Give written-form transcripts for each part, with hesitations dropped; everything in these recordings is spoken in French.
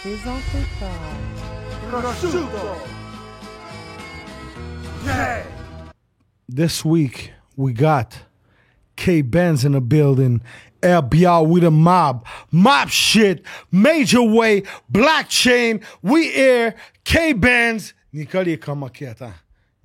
Présenté par Prosciutto. Yeah. This week, we got K-Benz in the building. LBR with a mob. Mob shit. Major Way. Black Chain. We here. K-Benz. Nicole, il est comme, OK, attends.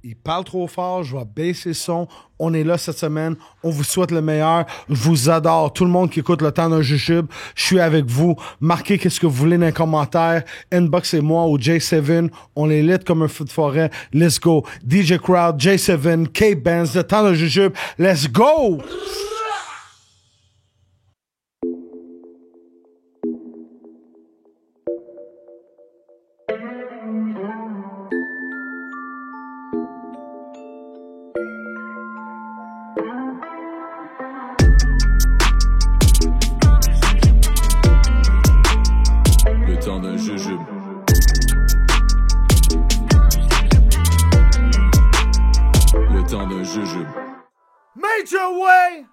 Il parle trop fort. Je vais baisser le son. On est là cette semaine. On vous souhaite le meilleur. Je vous adore. Tout le monde qui écoute le temps d'un jujube, je suis avec vous. Marquez qu'est-ce que vous voulez dans les commentaires. Inbox et moi au J7. On les lit comme un feu de forêt. Let's go. DJ Crowd, J7, K-Benz, le temps d'un jujube. Let's go! D'un jujube. Le temps d'un jujube. Major Way!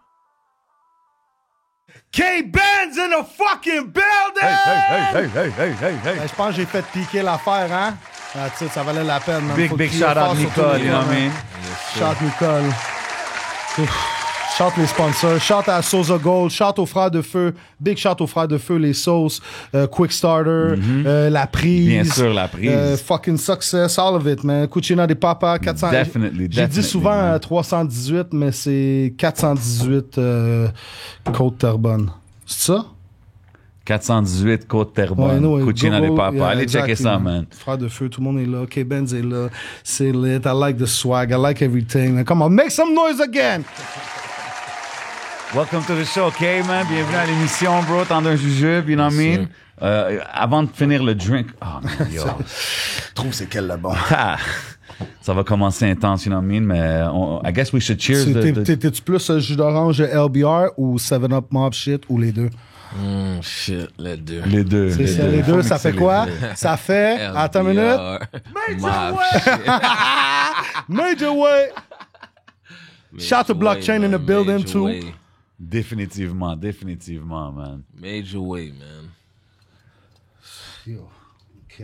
K-Benz in the fucking building! Je pense que j'ai fait piquer l'affaire, hein? Ah, tu sais, ça valait la peine. Big shout out Nicole, you know what I mean? Shout Nicole. Shout les sponsors. Shout à Sosa Gold. Shout aux Frères de Feu. Big shout aux Frères de Feu, les sauces, Quick Starter, la prise. Bien sûr, la prise. Fucking success, all of it, man. Cucina des Papas, 400. J'ai dit souvent 318, mais c'est 418 Côte-Terrebonne. C'est ça? 418 Côte-Terrebonne. Cucina des Papas. Yeah, allez checker ça, man. Frères de Feu, tout le monde est là. K-Benz est là. C'est lit. I like the swag. I like everything. Come on, make some noise again! Welcome to the show, OK, man? Bienvenue à l'émission, bro. Temps d'un jujube, you know what I mean? Avant de finir le drink... Oh, man, yo. Je trouve c'est quel le bon. Ça va commencer intense, you know what I mean? Mais I guess we should cheers. T'es-tu plus jus d'orange LBR ou 7-Up Mob shit ou les deux? Shit, les deux. Les deux. C'est ça, les deux, ça fait quoi? Ça fait... Attends une minute. Major Way. Major Way. Shout to Blockchain in the building, too. Way. Définitivement, man. Major Way, man. Yo, OK.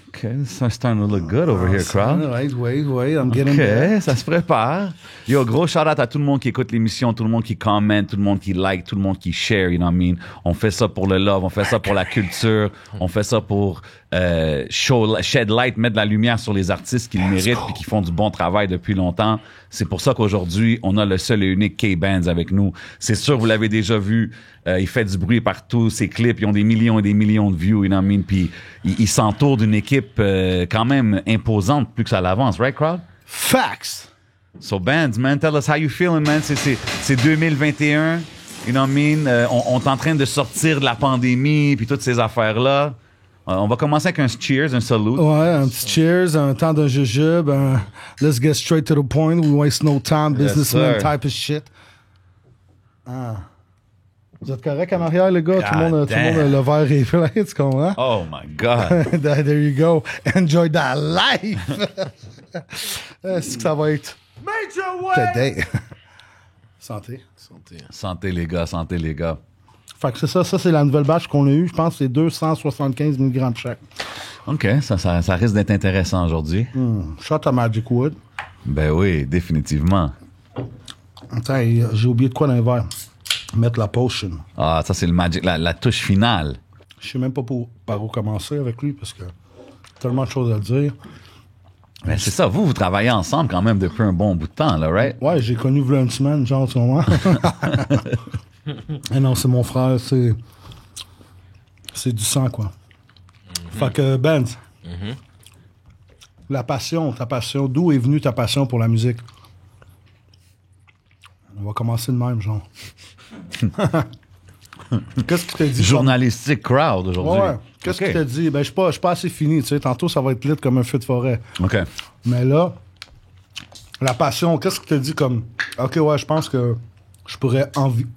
OK, this is starting to look good over here, crowd. Wait, I'm getting there. OK, ça se prépare. Yo, gros shout-out à tout le monde qui écoute l'émission, tout le monde qui commente, tout le monde qui like, tout le monde qui share, you know what I mean? On fait ça pour le love, on fait ça pour la culture, on fait ça pour shed light, mettre de la lumière sur les artistes qui le méritent et qui font du bon travail depuis longtemps. C'est pour ça qu'aujourd'hui, on a le seul et unique K-Benz avec nous. C'est sûr, vous l'avez déjà vu, il fait du bruit partout, ses clips, ils ont des millions et des millions de views, you know what I mean? Puis il s'entoure d'une équipe quand même imposante plus que ça l'avance, right, crowd? Facts! So, Benz, man, tell us how you feeling, man. C'est 2021, you know what I mean? On est en train de sortir de la pandémie puis toutes ces affaires-là. On va commencer avec un cheers, un salute. Ouais, un petit cheers, un temps d'un jujube, let's get straight to the point, we waste no time, businessman type of shit. Vous êtes correct en arrière, les gars? Tout le monde, le verre est plein, tu comprends? Oh my God. There you go. Enjoy that life! Est-ce que ça va être Major Way. today? Santé. Santé, les gars, santé, les gars. Fait que c'est ça c'est la nouvelle batch qu'on a eue. Je pense que c'est 275 mg chaque. OK, ça risque d'être intéressant aujourd'hui. Shot à Magic Wood. Ben oui, définitivement. Attends, j'ai oublié de quoi dans le verre. Mettre la potion. Ah, ça, c'est le magic, la touche finale. Je sais même pas par où commencer avec lui parce que tellement de choses à dire. Ben, c'est ça, vous travaillez ensemble quand même depuis un bon bout de temps, là, right? Ouais, j'ai connu v'là une semaine, genre, en ce moment. Et non, c'est mon frère, c'est du sang, quoi. Fait que, Benz, ta passion, d'où est venue ta passion pour la musique? On va commencer de même, genre. Qu'est-ce que tu t'as dit? Journalistique crowd aujourd'hui. Ouais. Qu'est-ce que tu t'as dit? Ben, je suis pas assez fini, tu sais. Tantôt, ça va être lit comme un feu de forêt. OK. Mais là, la passion, qu'est-ce que tu t'as dit comme... OK, ouais, je pense que je pourrais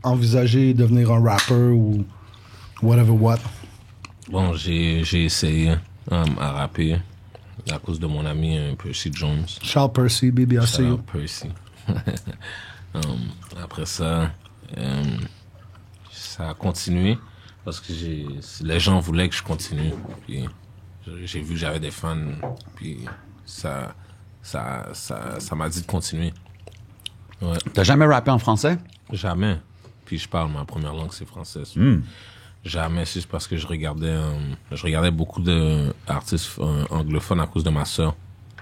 envisager devenir un rapper ou whatever what. Bon, j'ai essayé à rapper à cause de mon ami Percy Jones. Charles Percy, BBRC. Charles Percy. Après ça, ça a continué. Parce que les gens voulaient que je continue. Puis j'ai vu que j'avais des fans. Puis ça m'a dit de continuer. Ouais. T'as jamais rappé en français? Jamais. Puis je parle, ma première langue, c'est français. Jamais, c'est juste parce que je regardais beaucoup d'artistes anglophones à cause de ma sœur.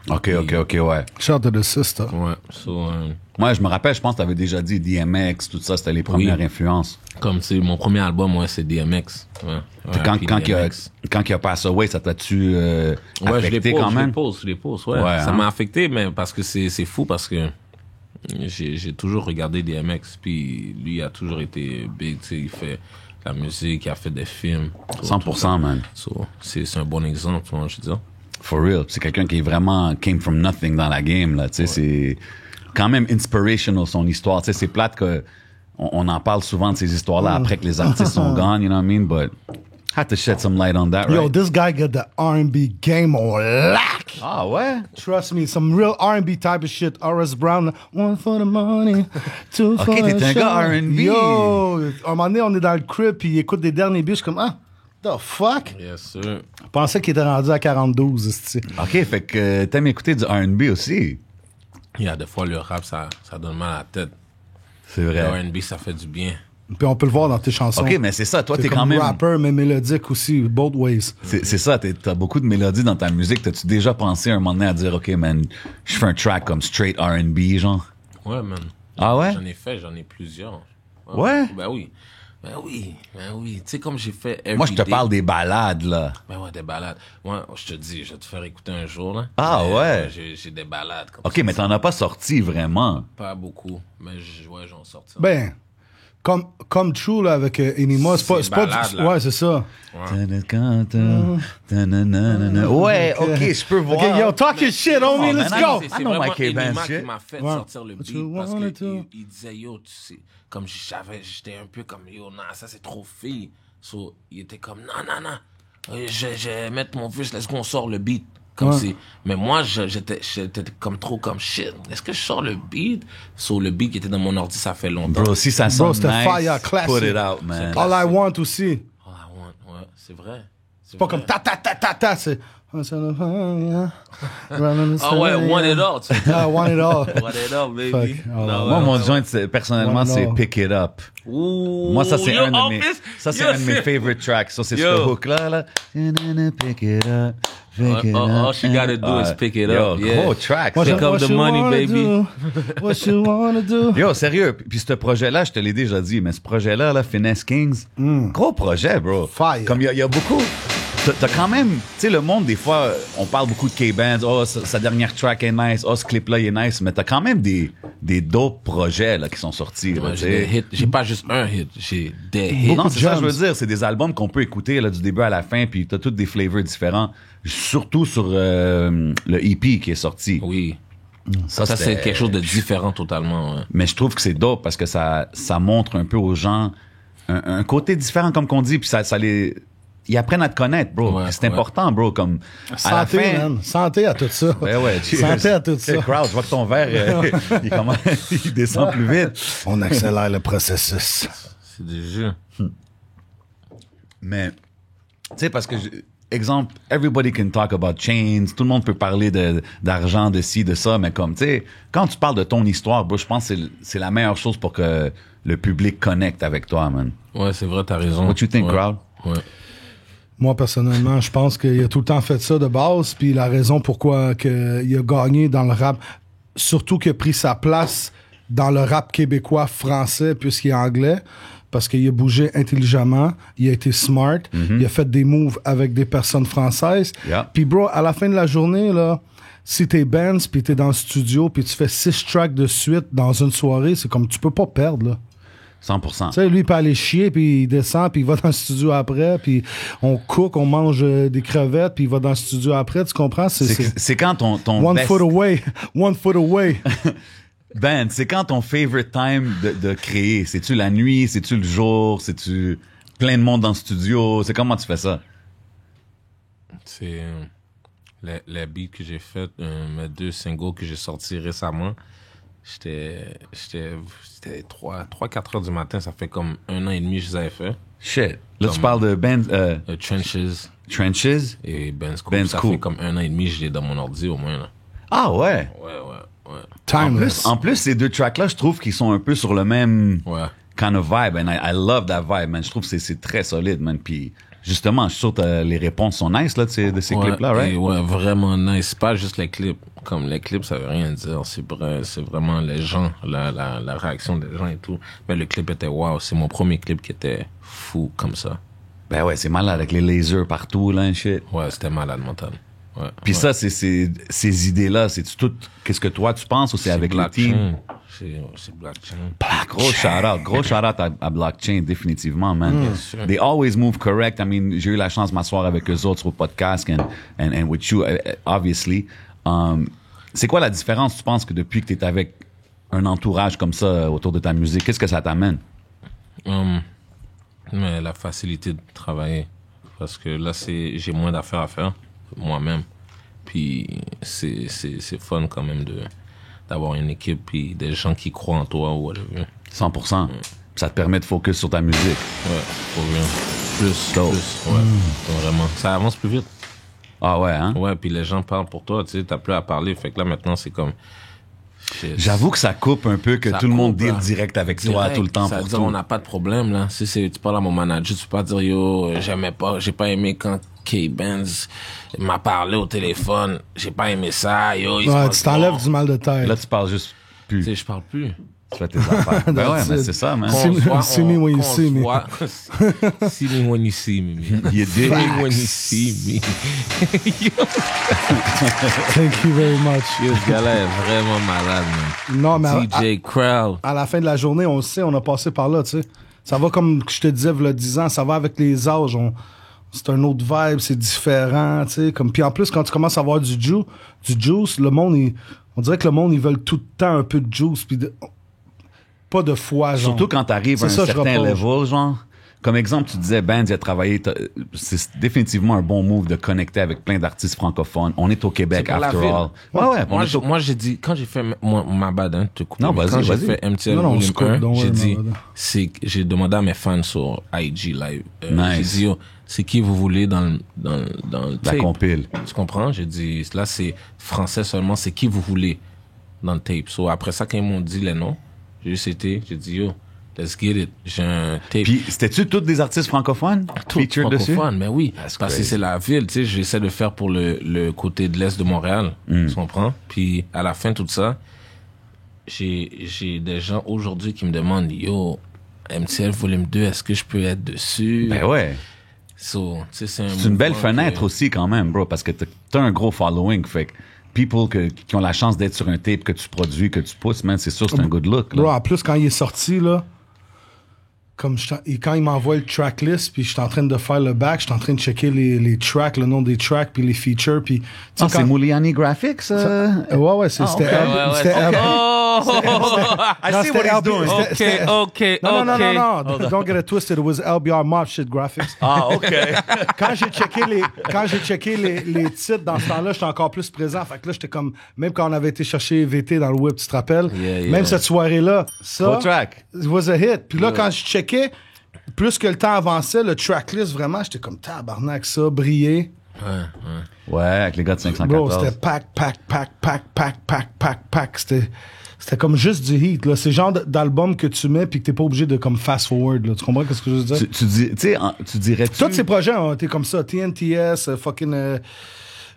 OK, ouais. Shout to the sister. Ouais. So, Moi, je me rappelle, je pense que t'avais déjà dit DMX, tout ça, c'était les premières influences. comme c'est mon premier album, ouais, c'est DMX. Ouais. Puis Ouais, puis quand il a passé away, ça t'a-tu affecté quand même? Je les pose, ouais. Ouais, Ça hein? m'a affecté, mais parce que c'est fou, parce que j'ai toujours regardé DMX, puis lui a toujours été big, tu sais, il fait la musique, il a fait des films. 100%, man. So, c'est un bon exemple, moi, je veux dire. For real. C'est quelqu'un qui est vraiment came from nothing dans la game, là. Tu sais, c'est quand même inspirational, son histoire. Tu sais, c'est plate que on en parle souvent de ces histoires-là après que les artistes sont gone, you know what I mean? But had to shed some light on that, Yo, right? this guy got the R&B game on lock. Ah ouais? Trust me, some real R&B type of shit. R.S. Brown, one for the money, two for Ok, the t'es un show. gars R&B. Yo, à un moment donné, on est dans le crib, puis il écoute des derniers beats, je suis comme, ah, the fuck? Yes, sir. Je pensais qu'il était rendu à 42, esti. OK, fait que t'aimes écouter du R&B aussi. Il y a des fois, le rap, ça donne mal à la tête. C'est Le vrai. R&B, ça fait du bien. Puis on peut le voir dans tes chansons. OK, mais c'est ça. Toi, T'es t'es quand comme même... rapper, mais mélodique aussi, both ways. C'est ça, t'as beaucoup de mélodies dans ta musique. T'as-tu déjà pensé un moment donné à dire, OK, man, je fais un track comme straight R&B, genre? Ouais, man. Ah ouais? J'en ai plusieurs. Ouais? Ben oui. Tu sais, comme j'ai fait Everyday. Moi, je te parle des balades, là. Ben ouais, des balades. Moi, je te dis, je vais te faire écouter un jour, là. Ah Mais, ouais? J'ai des balades comme OK, ça. mais t'en as pas sorti vraiment. Pas beaucoup, mais ouais, j'en sorti. Ben, comme True, là, avec Enima, c'est pas balade, du... là. Ouais, c'est ça. Ouais, OK, je peux voir. OK, yo, talk your shit, homie, Oh, let's man, go. I C'est know my vraiment K-Benz Enima shit. qui m'a fait Ouais. sortir le What beat you parce wanna que do? il disait, yo, tu sais, comme j'étais un peu comme, yo, non, ça c'est trop fille. So, il était comme, non, je vais mettre mon fils, laisse qu'on sort le beat. Comme Ouais. si, mais moi, j'étais comme trop comme shit. Est-ce que je sors le beat? So, le beat qui était dans mon ordi, ça fait longtemps. Bro, si ça Bro, sonne c'était nice, fire, classic. put it out, man. All I want aussi. All I want, ouais, c'est vrai. C'est Pas vrai. comme ta, c'est... Ah ouais, want it all. tu sais. I want it all. Want it all, baby. Fuck. Oh, Non, Moi, ouais, mon ouais. joint, personnellement, Ouais, c'est non. Pick It Up. Ouh, Moi, ça, c'est yo, un de en mes, plus, ça, c'est yo, un de mes favorite tracks. Ça, c'est ce Yo. hook-là, là. Pick it up, pick it all up. she gotta do is pick it Yo, up, yeah. gros track. Moi, ça. Pick up what the you money, wanna baby. do? What you wanna do? Yo, sérieux. Puis ce projet-là, je te l'ai déjà dit, mais ce projet-là, là, Finesse Kings, gros projet, bro. Fire. Comme il y a beaucoup... T'as quand même... Tu sais, le monde, des fois, on parle beaucoup de K-Benz. Oh, sa dernière track est nice. Oh, ce clip-là, il est nice. Mais t'as quand même des d'autres projets, là, qui sont sortis. là, Ouais, tu j'ai sais. des hits. J'ai pas juste un hit, j'ai des hits. Non, de c'est ça, je jams. veux dire. C'est des albums qu'on peut écouter là, du début à la fin, puis t'as tous des flavors différents. Surtout sur le EP qui est sorti. Oui. Ça, Ça, c'était- c'est quelque chose de différent totalement. Ouais. Mais je trouve que c'est dope parce que ça montre un peu aux gens un côté différent, comme qu'on dit, puis ça les... Ils apprennent à te connaître, bro. Ouais, C'est ouais. important, bro, comme... à la Santé, fin... man. Santé à tout ça. Ben ouais, cheers. Santé à tout ça. Hey, crowd, je vois que ton verre, il, il descend plus vite. On accélère le processus. C'est des jeux. Mais, tu sais, parce que, exemple, everybody can talk about chains, tout le monde peut parler d'argent, de ci, de ça, mais comme, tu sais, quand tu parles de ton histoire, bro, je pense que c'est la meilleure chose pour que le public connecte avec toi, man. Ouais, c'est vrai, t'as raison. What you think, ouais. crowd? Ouais. Moi, personnellement, je pense qu'il a tout le temps fait ça de base, puis la raison pourquoi que il a gagné dans le rap, surtout qu'il a pris sa place dans le rap québécois français, puisqu'il est anglais, parce qu'il a bougé intelligemment, il a été smart, il a fait des moves avec des personnes françaises. Yeah. Puis bro, à la fin de la journée, là, si t'es Benz, puis t'es dans le studio, puis tu fais 6 tracks de suite dans une soirée, c'est comme tu peux pas perdre, là. 100%. Tu sais, lui, il peut aller chier, puis il descend, puis il va dans le studio après, puis on cook, on mange des crevettes, puis il va dans le studio après, tu comprends? C'est quand ton One best... foot away, one foot away. Ben, c'est quand ton favorite time de créer? C'est-tu la nuit? C'est-tu le jour? C'est-tu plein de monde dans le studio? C'est comment tu fais ça? C'est les beats que j'ai fait, mes 2 singles que j'ai sortis récemment. C'était 3-4 heures du matin. Ça fait comme 1 an et demi que je les avais fait. Shit. Là, tu Comme- parles de Trenches Trenches? et Ben's Cool. Ben's Ça Cool. fait comme 1 an et demi que je l'ai dans mon ordi au moins. Là. Ah ouais. Ouais. Timeless. En plus, ces deux tracks-là, je trouve qu'ils sont un peu sur le même Ouais. kind of vibe. And I love that vibe, man. Je trouve que c'est très solide, man. Puis, justement, je suis sûr que les réponses sont nice, là, de ces clips-là, right? et ouais, vraiment nice. C'est pas juste les clips. Comme les clips, ça veut rien dire. C'est vraiment les gens, la réaction des gens et tout. Mais le clip était wow. C'est mon premier clip qui était fou comme ça. Ben ouais, c'est malade avec les lasers partout, là, and shit. Ouais, c'était malade mental. Ouais. Puis ouais. ça, ces idées-là, c'est tout. Qu'est-ce que toi tu penses ou c'est avec le team? Blockchain. C'est blockchain. Gros shout out à Blockchain, définitivement, man. sûr. They always move correct. I mean, j'ai eu la chance de m'asseoir avec eux autres au podcast and with you, obviously. C'est quoi la différence, tu penses, que depuis que tu es avec un entourage comme ça autour de ta musique, qu'est-ce que ça t'amène? Mais la facilité de travailler. Parce que là, j'ai moins d'affaires à faire, moi-même. Puis c'est fun quand même d'avoir une équipe puis des gens qui croient en toi ou whatever. 100%. Ça te permet de focus sur ta musique. Ouais, pour rien. Plus, Dope. ouais. Vraiment. Ça avance plus vite. Ah ouais, hein? Ouais, puis les gens parlent pour toi, tu sais, t'as plus à parler. Fait que là, maintenant, c'est comme... shit. J'avoue que ça coupe un peu que Ça tout le monde coupe, deal là. direct avec toi Direct, tout le temps ça pour veut dire, tout. on n'a pas de problème, là. Si tu parles à mon manager, tu peux pas dire, yo, j'ai pas aimé quand K-Benz m'a parlé au téléphone. J'ai pas aimé ça, yo. il se Ouais, passe tu t'enlèves bon. du mal de tête. Là, tu parles juste Tu plus. sais, je parle plus. Tu fais tes affaires. Ben ouais, That's mais it. c'est ça, man. See me- see me when you see me. See me when you see me. man. You dig? See me when you see me. Thank you very much. Yo, ce gars-là est vraiment malade, man. Non, mais DJ Crowd. à la fin de la journée, on le sait, on a passé par là, tu sais. Ça va comme je te disais, il y a 10 ans, ça va avec les âges. C'est un autre vibe, c'est différent, tu sais. Puis en plus, quand tu commences à avoir du juice, le monde, on dirait que le monde, ils veulent tout le temps un peu de juice, puis pas de foi, genre. Surtout quand t'arrives à un C'est ça, je certain reproche. level, genre. Comme exemple, tu disais, Benz, il a travaillé. C'est définitivement un bon move de connecter avec plein d'artistes francophones. On est au Québec, C'est pour la after ville. all. Ouais, on Moi, est au- j'ai dit, quand j'ai fait, ma bad, hein, te couper, Non, mais vas-y, quand j'ai vas-y. fait MTL Non, non, on Volume se coupe, 1, don't j'ai worry, dit, my brother. j'ai demandé à mes fans sur IG Live, Nice. j'ai dit, yo, c'est qui vous voulez dans le La tape? compile. Tu comprends? J'ai dit, là, c'est français seulement, c'est qui vous voulez dans le tape. So, après ça, quand ils m'ont dit les noms, j'ai dit, yo, let's get it. J'ai un tape. Puis, c'était-tu tous des artistes francophones? Tout Featured dessus? francophone, mais oui. That's Parce que crazy. c'est la ville, tu sais, j'essaie de faire pour le côté de l'Est de Montréal. Tu comprends? Puis, à la fin, tout ça, j'ai des gens aujourd'hui qui me demandent, yo, MTL Volume 2, est-ce que je peux être dessus? Ben ouais. So, tu sais, C'est une belle mouvement fenêtre que- aussi, quand même, bro, parce que t'as un gros following. Fait que people qui ont la chance d'être sur un tape que tu produis, que tu pousses, man, c'est sûr, c'est un good look, là. Bro, en plus, quand il est sorti, là, quand il m'envoie le tracklist, puis je suis en train de faire le back, je suis en train de checker les tracks, le nom des tracks, puis les features, puis... tu sais, Ah, c'est quand- Mouliani Graphics? Ouais, c'était... ok. c'était I Non, see c'était what he's LB. doing. C'était- Ok. Non. Don't get it twisted. It was LBR Mob Shit Graphics. Ah, OK. Quand j'ai checké les titres dans ce temps-là, j'étais encore plus présent. Fait que là, j'étais comme, même quand on avait été chercher VT dans le whip, tu te rappelles? Yeah. Même cette soirée-là, ça, Gros track. it was a hit. Puis là, quand je checkais, plus que le temps avançait, le tracklist, vraiment, j'étais comme tabarnak, ça, brillé. Ouais, avec les gars de Bro, 514. c'était pack. C'était comme juste du heat, là. C'est le genre d'album que tu mets puis que t'es pas obligé de comme fast forward, là. Tu comprends ce que je veux dire? Tu dirais-tu... Tous ces projets ont été comme ça. TNTS,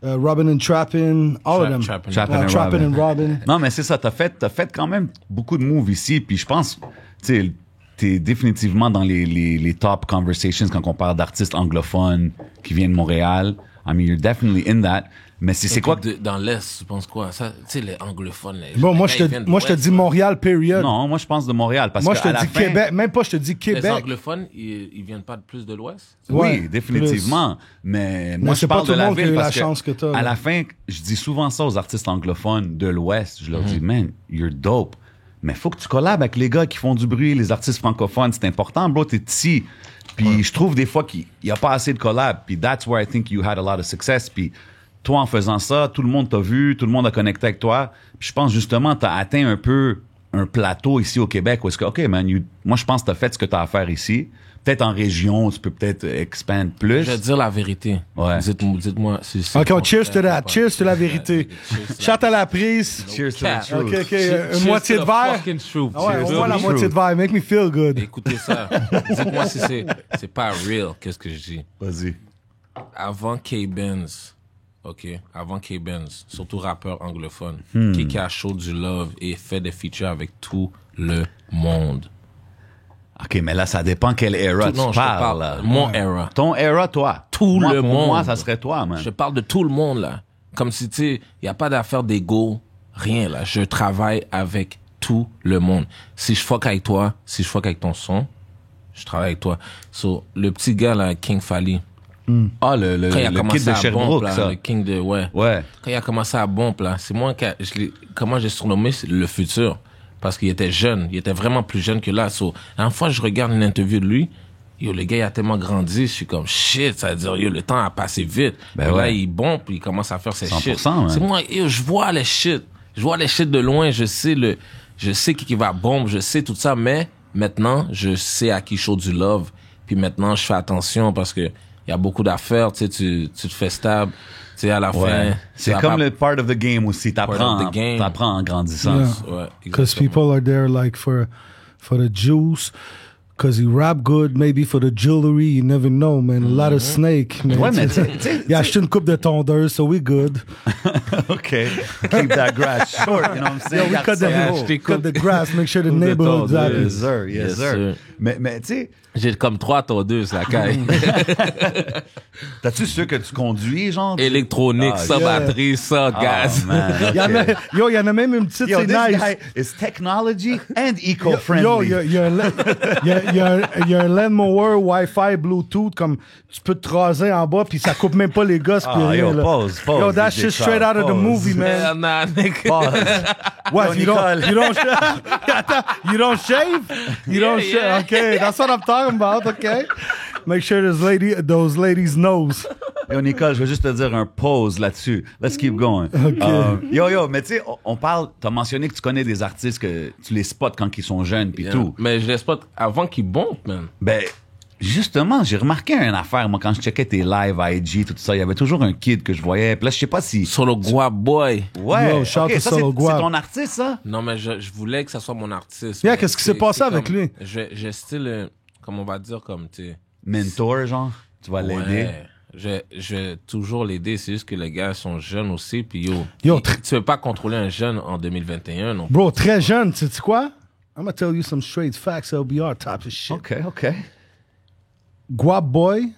Robin and Trappin', all of them. Trappin' and and Robin. Non, mais c'est ça. T'as fait quand même beaucoup de moves ici. Puis je pense, tu sais, t'es définitivement dans les top conversations quand on parle d'artistes anglophones qui viennent de Montréal. I mean, you're definitely in that. Mais c'est quoi que... Dans l'Est, tu penses quoi? Ça, tu sais, les anglophones. Bon, moi, les je gars, ils viennent de te dis l'Ouest, Montréal, period. Non, moi, je pense de Montréal. Parce Moi, que je te à la dis fin- Québec. Même pas, je te dis Les Québec. anglophones, ils viennent pas de plus de l'Ouest? Oui, Ouais, définitivement. Mais moi, c'est je pas parle tout de le la monde qui a ville eu la parce que chance que t'as, à là. la fin, je dis souvent ça aux artistes anglophones de l'Ouest. Je leur dis, man, you're dope. Mais faut que tu collabes avec les gars qui font du bruit, les artistes francophones. C'est important, bro. T'es ici. Puis je trouve des fois qu'il n'y a pas assez de collabs. Puis that's where I think you had a lot of success. Puis toi, en faisant ça, tout le monde t'a vu, tout le monde a connecté avec toi. Puis je pense justement, t'as atteint un peu un plateau ici au Québec où est-ce que, OK, man, moi, je pense que t'as fait ce que t'as à faire ici. Peut-être en région, tu peux peut-être expand plus. Je vais te dire la vérité. Ouais. Dites-moi si c'est OK, on cheers to contraire that. ou pas. Cheers to la vérité. Cheers to Chante à la prise. Cheers to Cap. the truth. OK, OK. Cheers Une moitié to de the verre. fucking truth. Ah ouais, Cheers on to voit the la truth. moitié de verre. Make me feel good. Écoutez ça. Dites-moi si c'est pas real, qu'est-ce que je dis. Vas-y. Avant K-Benz, OK, avant K-Benz, surtout rappeur anglophone, qui a show du love et fait des features avec tout le monde. OK, mais là, ça dépend quelle era Non, tu je te parles. parle. Là. Mon era. Ton era, toi. Tout Moi, le pour monde. Moi, ça serait toi, man. Je parle de tout le monde, là. Comme si, tu sais, il n'y a pas d'affaire d'ego, rien, là. Je travaille avec tout le monde. Si je fuck avec toi, si je fuck avec ton son, je travaille avec toi. So, le petit gars, là, King Fally, Ah, le quand il a kid commencé de à Sherbrooke, bombe, là, ça. le King de, ouais. Ouais. Quand il a commencé à bombe, là, c'est moi qui comment j'ai surnommé c'est le futur. Parce qu'il était jeune. Il était vraiment plus jeune que là. So, la fois, je regarde une interview de lui. Yo, le gars, il a tellement grandi. Je suis comme, shit, ça veut dire, yo, le temps a passé vite. Ben Puis là, ouais. il bombe, puis il commence à faire ses 100%, shit. man. C'est moi, yo, je vois les shit. Je vois les shit de loin. Je sais qui va bombe. Je sais tout ça. Mais maintenant, je sais à qui show du love. Puis maintenant, je fais attention parce que il y a beaucoup d'affaires. Tu sais, tu te fais stable. Tu sais, à la Ouais. fin. C'est tu comme vas le part of the game aussi. T'apprends of the game. t'apprends en grandissant. Yeah. pas- Ouais, Because exactement. people are there like for the juice, because he rap good, maybe for the jewelry, you never know, man. A lot of snake, man. Ouais, mais tu Il a acheté une coupe de tondeuse, so we good. OK. Keep that grass short, you know what I'm saying? Yeah, we cut Garde ça. cut the grass, make sure the neighborhood's tondeuse. happy. Yes, sir. Yes, Yes, sir. sir. Mais tu sais, J'ai comme 3 tondeuses, la caille. t'as-tu ceux que tu conduis, genre? Électronique, Ah, sans yeah. batterie, sans gaz. Oh, man. Il y en a, yo, il y en a même une petite, Yo, c'est this nice. guy is technology and eco-friendly. Yo, il y a il y a un lawnmower Wi-Fi Bluetooth, comme tu peux te raser en bas, puis ça coupe même pas les gosses, puis Ah, rien, yo, là. pause. Yo, that DJ shit straight Charles, out of the pause. movie, man. Hell nah, nigga. Pause. What, Yo, you don't, Nicole. you don't, Attends, you don't shave? You don't shave? yeah. Okay, that's what I'm talking about, okay? Make sure those ladies knows. Yo, Nicole, je veux juste te dire un pause là-dessus. Let's keep going. Yo, mais tu sais, on parle, t'as mentionné que tu connais des artistes que tu les spots quand ils sont jeunes pis Yeah. tout. Mais je laisse pas avant qu'ils bombent, man. Ben, justement, j'ai remarqué une affaire, moi, quand je checkais tes lives à IG, tout ça, il y avait toujours un kid que je voyais. Puis là, je sais pas si... Solo Guap Boy. Ouais, Yo, shout ok, to ça, Solo c'est Guap. ton artiste, ça? Non, mais je voulais que ça soit mon artiste. Yeah, mais qu'est-ce qui s'est c'est- passé c'est avec comme- lui? J'ai style, comme on va dire, comme, tu sais. Mentor, genre? Tu vas l'aider? Ouais. Je vais toujours l'aider. C'est juste que les gars sont jeunes aussi. Puis Yo, tu peux pas contrôler un jeune en 2021 non plus. Bro, très jeune, tu sais quoi? I'm gonna tell you some straight facts, LBR type of shit. OK. Guap Boy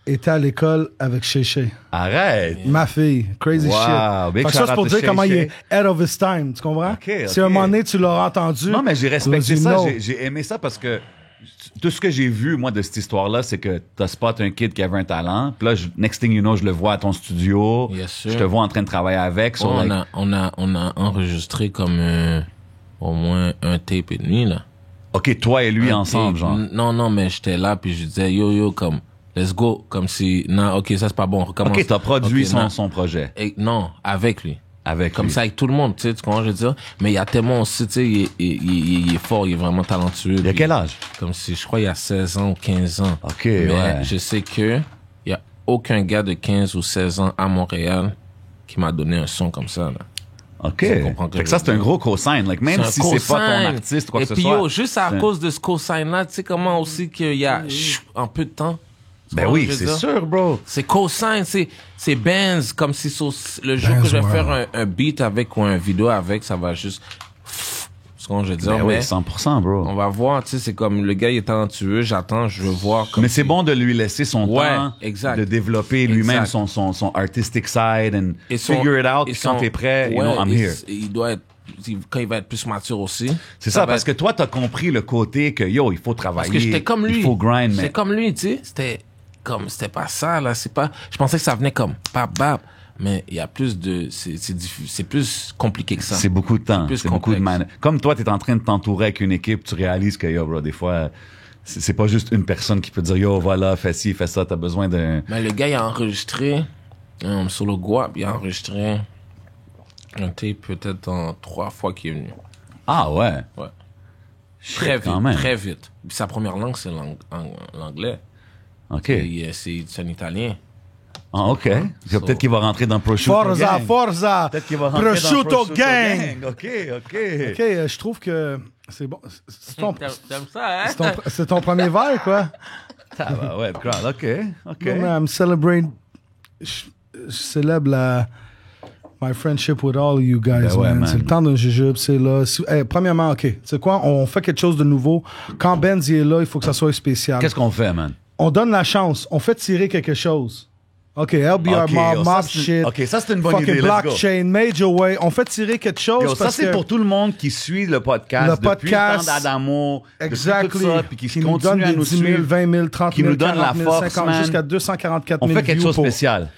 était à l'école avec Chéché. Arrête! Ma fille, crazy Wow, shit. big Fait que ça, c'est pour shout out dire to comment il Shay est head of his time, tu comprends? Ok, Si à un ok. moment donné, tu l'auras entendu. Non, mais j'ai respecté tu ça. know. J'ai aimé ça parce que tout ce que j'ai vu, moi, de cette histoire-là, c'est que t'as spot un kid qui avait un talent. Puis là, next thing you know, je le vois à ton studio. Yes, sir. Je te vois en train de travailler avec. So, Ouais, like, on a enregistré comme au moins un tape et demi, là. OK, toi et lui Un ensemble, tape. genre. Non, mais j'étais là, puis je disais, yo, comme, let's go. Comme si, non, OK, ça, c'est pas bon, on recommence. OK, t'as produit Ok, non. son projet. Non, avec lui. Avec Comme lui. ça, avec tout le monde, tu sais, tu comprends, je veux dire. Mais il y a tellement aussi, tu sais, il est fort, il est vraiment talentueux. Il a puis- quel âge? Comme si, je crois, il y a 16 ans ou 15 ans. OK, Mais ouais. je sais que il y a aucun gars de 15 ou 16 ans à Montréal qui m'a donné un son comme ça, là. OK. Tu comprends que Fait que ça, c'est un gros cosign. Like, même un si c'est pas ton cosign. artiste, quoi Et que ce puis, soit. yo, juste à c'est- cause de ce cosign-là, tu sais comment aussi qu'il y a un peu de temps. Tu Ben comprends oui, ce que je c'est veux dire? sûr, bro. C'est cosign, c'est Benz, comme si le jour Benz, que je vais ouais. faire un beat avec ou un vidéo avec, ça va juste... Ce qu'on je veux dire, Ben oui, mais 100%, bro. on va voir, tu sais, c'est comme le gars il est talentueux, j'attends, je veux voir. Comme Mais c'est si- bon de lui laisser son Ouais, temps, exact. de développer lui-même Exact. son artistic side and Et son- figure it out. et Puis quand son- t'es prêt, you ouais, know, I'm et here. Il doit être, quand il va être plus mature aussi. C'est ça, va parce être- que toi, t'as compris le côté que, yo, il faut travailler. Parce que j'étais comme lui. Il faut grind, mais... J'étais comme lui, tu sais. C'était pas ça, là. C'est pas, je pensais que ça venait comme bap. Mais il y a plus de, c'est plus compliqué que ça. C'est beaucoup de temps. plus C'est beaucoup de complexe. man. Comme toi, t'es en train de t'entourer avec une équipe, tu réalises que, yo, bro, des fois, c'est pas juste une personne qui peut dire, yo, voilà, fais ci, fais ça, t'as besoin d'un... Mais le gars, il a enregistré Sur le Guap, il a enregistré un tape peut-être en 3 fois qu'il est venu. Ah ouais? Ouais. Shit, Très quand vite, même. très vite. Puis sa première langue, c'est l'anglais. OK. Et, c'est un italien. Ah, OK. Peut-être qu'il va rentrer dans Prosciutto Forza, Gang. Forza! Peut-être qu'il va rentrer Prosciutto dans Prosciutto Gang! OK. OK, je trouve que c'est bon. C'est ton, T'aimes ça, hein? c'est ton premier verre, quoi? Ah, bah ouais, crowd. OK. No, man, I'm celebrating. Je célèbre my friendship with all of you guys, Ben ouais, man. man. C'est le temps d'un jujube, c'est là. Premièrement, OK, tu sais quoi? On fait quelque chose de nouveau. Quand Benz est là, il faut que ça soit spécial. Qu'est-ce qu'on fait, man? On donne la chance. On fait tirer quelque chose. OK, LBR OK, Mob, ça, Mob c'est- Shit. OK, ça, c'est une bonne fucking idée. Let's go. Blockchain, Major Way. On fait tirer quelque chose Yo, ça, parce c'est que... pour tout le monde qui suit le podcast, Le depuis le podcast, temps d'Adamo, depuis Exactly. tout ça, puis qui nous donne continue à des nous 10 000, suivre. 20 000, 30 qui 000, nous donne la 40 000, force, 50 man. jusqu'à 244 On 000 fait quelque views chose de pour- spécial.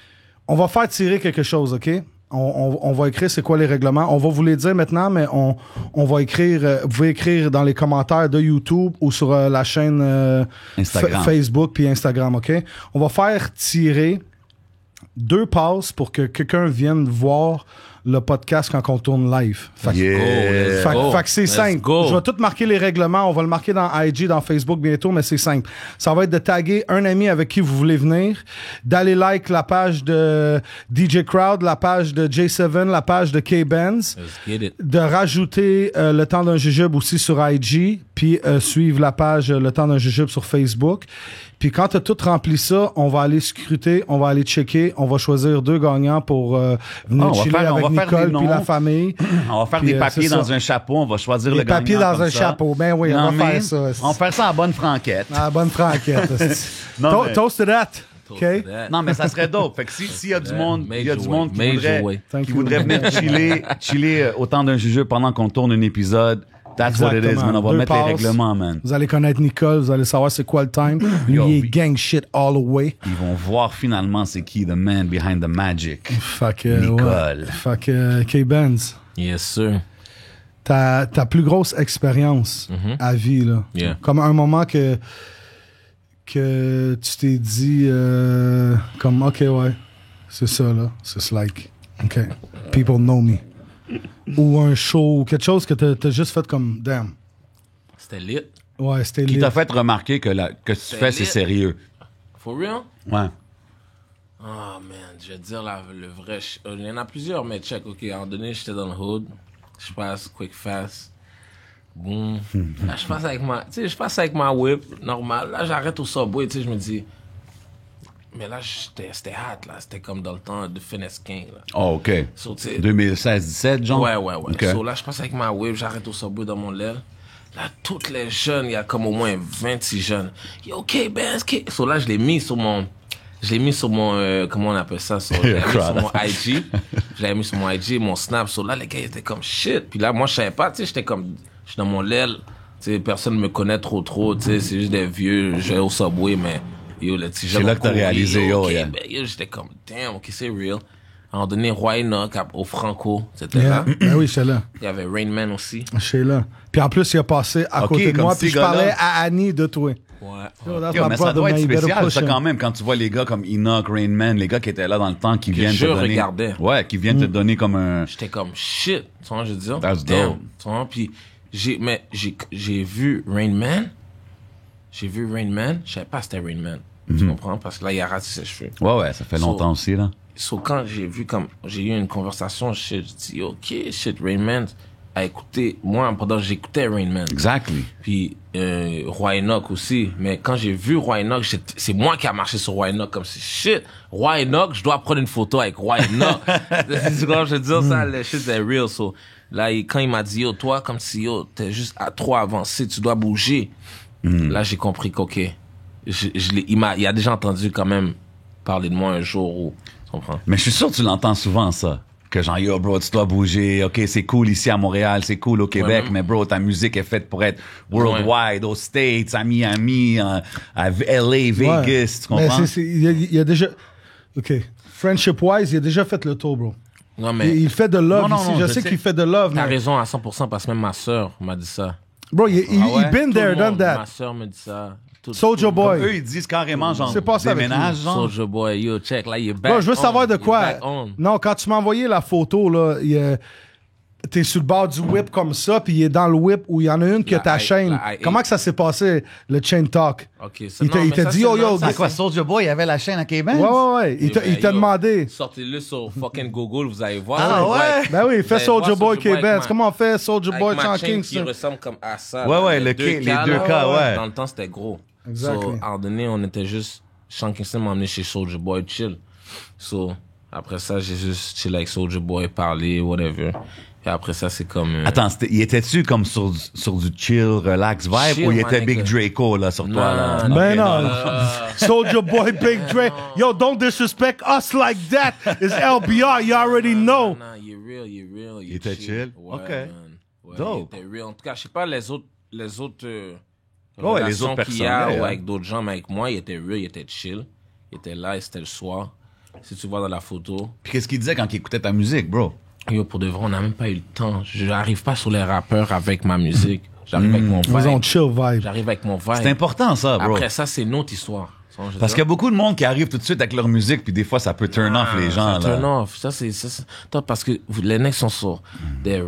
On va faire tirer quelque chose, OK? On va écrire c'est quoi les règlements. On va vous les dire maintenant, mais on va écrire... vous pouvez écrire dans les commentaires de YouTube ou sur la chaîne Instagram. Facebook puis Instagram, OK? On va faire tirer 2 passes pour que quelqu'un vienne voir le podcast quand on tourne live. Fait que- Yeah. fait que c'est Let's simple. go. Je vais tout marquer les règlements. On va le marquer dans IG, dans Facebook bientôt, mais c'est simple. Ça va être de taguer un ami avec qui vous voulez venir, d'aller like la page de DJ Crowd, la page de J7, la page de K-Benz, Let's get it. de rajouter le temps d'un jujube aussi sur IG, puis suivre la page le temps d'un jujube sur Facebook. Puis quand tu as tout rempli ça, on va aller scruter, on va aller checker, on va choisir 2 gagnants pour venir on va chiller faire- on avec va faire Nicole des puis la noms. famille. On va faire Puis, des papiers c'est ça. dans un chapeau, on va choisir Des le gagnant papiers dans comme un ça. chapeau. Ben oui, on Non, va faire mais ça. On va faire ça à bonne franquette. Ah, bonne franquette. Non, mais- Toast to that. OK? Non, mais ça serait dope. Fait que s'il y a du monde, il y a du monde qui Major voudrait, way. Thank qui you. voudrait venir chiller au temps d'un jugeux pendant qu'on tourne un épisode, that's what it is, man. On va 2 mettre les passes. règlements, man. Vous allez connaître Nicole, vous allez savoir c'est quoi le time. Lui, Yo, il est oui. gang shit all the way. Ils vont voir finalement c'est qui the man behind the magic. Fait que, Nicole. Fait que, K-Benz, Yes, sir. ta plus grosse expérience à vie, là. Yeah. Comme un moment que tu t'es dit, comme, OK, ouais, c'est ça, là. C'est like, OK, people know me. Ou un show, ou quelque chose que t'as juste fait comme, damn. C'était lit. Ouais, c'était Qui lit. t'a fait remarquer que ce que tu fais, c'est lit. sérieux. For real? Ouais. Oh man, je vais te dire le vrai. Il y en a plusieurs, mais check, ok. À un moment donné, j'étais dans le hood. Je passe quick fast. Boum. Là, je passe avec ma whip, normal. Là, j'arrête au Subway, tu sais, je me dis. Mais là, c'était hot, là. C'était comme dans le temps de Finesse King, là. Oh, OK. So, tu sais, 2016-17, genre? Ouais. OK. So, là, je passe avec ma whip, j'arrête au Subway dans mon l'aile. Là, toutes les jeunes, il y a comme au moins 26 jeunes. Yo, K-Benz, K. So, là, je l'ai mis sur mon, comment on appelle ça? So, je l'ai mis sur mon IG. Je l'avais mis sur mon IG, mon Snap. So, là, les gars, ils étaient comme shit. Puis là, moi, je savais pas, tu sais, j'étais comme, je suis dans mon l'aile. Tu sais, personne me connaît trop, tu sais, c'est juste des vieux, je vais au Subway, mais, yo, les petits jeunes. là que t'as ont couru, réalisé, yo, OK, yeah. ben, yo, j'étais comme, damn, OK, c'est real. À un moment donné, Roy Enoch, au Franco, c'était Yeah. là. Ben oui, j'étais là. Il y avait Rain Man aussi. J'étais là. Puis en plus, il a passé à Ok, côté de comme moi, ces puis je gars-là. parlais à Annie de toi. Ouais. Yo, that's Yo, my mais ça brother, doit être man, you better spécial, push ça, him. quand même, quand tu vois les gars comme Enoch, Rain Man, les gars qui étaient là dans le temps, qui viennent je te donner... regardais. Ouais, qui viennent te donner comme un... J'étais comme shit, tu vois, je veux dire. That's Damn, dope. tu vois, puis j'ai vu Rain Man. J'ai vu Rain Man, je savais pas c'était Rain Man. Tu comprends? Parce que là, il a raté ses cheveux. Ouais, ça fait longtemps aussi, là. So, quand j'ai eu une conversation, je dis, OK, shit, Rain Man a écouté, moi, pendant que j'écoutais Rain Man. Exactly. Puis, Roy Enoch aussi. Mais quand j'ai vu Roy Enoch, c'est moi qui a marché sur Roy Enoch comme si, shit, Roy Enoch, je dois prendre une photo avec Roy Enoch. C'est quand je veux dire ça, le shit est real. So, là, quand il m'a dit, yo, toi, comme si, yo, t'es juste à trop avancé, tu dois bouger. Là, j'ai compris qu'OK. Il a déjà entendu quand même parler de moi un jour où, tu comprends? Mais je suis sûr que tu l'entends souvent, ça. Que genre, yo, bro, tu dois bouger. OK, c'est cool ici à Montréal, c'est cool au Québec, Ouais. mais bro, ta musique est faite pour être worldwide, aux States, à Miami, à LA, Vegas, tu comprends? Mais il a déjà... OK. Friendship-wise, il a déjà fait le tour, bro. Non, mais Il fait de love Non, ici. non, je je sais sais. qu'il fait de love, t'as mais... raison à 100% parce que même ma sœur m'a dit ça. Bro, il Ah ouais? been Tout there, le done monde, that. ma sœur me dit ça. Soulja Boy. Eux, ils disent carrément, genre, C'est pas ça avec déménage, genre. Soulja Boy, yo, check, là, il est back Bro, je veux on, savoir de il est quoi. back on. Non, quand tu m'as envoyé la photo, là, t'es sur le bord du whip comme ça, puis il est dans le whip où il y en a une qui a La ta I- chaîne. la I- Comment que ça s'est passé, le chain talk? Ok, ça, Il non, t'a mais dit, ça, yo, c'est yo, non, ça, C'est quoi, Soulja Boy, il avait la chaîne à K-Benz? Ouais. Il t'a demandé. Sortez-le sur fucking Google, vous allez voir. Ah, Vous ouais? allez- Ben oui, vous fais allez Soulja voir Boy Soulja Boy K-Benz. avec Comment on fait Soulja avec Boy ma Sean chaîne qui Kingston? ressemble comme à ça. Ouais, là, ouais, les le deux K, les cas, deux là. cas, ouais. Dans le temps, c'était gros. Exactly. So, à un moment donné, on était juste... Sean Kingston m'a emmené chez Soulja Boy chill. So, après ça, j'ai juste chill avec Soulja Boy, parler, whatever. Et après ça, c'est comme... Attends, il était-tu comme sur du chill, relax vibe, Chill, ou il my était Big nigga. Draco, là, sur toi, là? Non, Ben ok, non. Soulja Boy Big Dre. Yo, don't disrespect us like that. It's LBR, you already know. Non, il est real, il est real. Il était chill? Ouais, Ok. man. Ouais, Dope. il était real. En tout cas, je sais pas les autres Ouais, les relations autres qu'il y a personnes, ou yeah. avec d'autres gens, mais avec moi, il était real, il était chill. Il était là, et c'était le soir. Si tu vois dans la photo, Puis qu'est-ce qu'il disait quand il écoutait ta musique, bro? yo, pour de vrai, on n'a même pas eu le temps. Je n'arrive pas sur les rappeurs avec ma musique. J'arrive avec mon Ils ont vibe. chill vibe. J'arrive avec mon vibe. C'est important, ça, bro. Après ça, c'est une autre histoire. Parce qu'il y a beaucoup de monde qui arrive tout de suite avec leur musique, puis des fois, ça peut turn off les gens, ça là. turn off. Ça, c'est toi, parce que les necks sont sur des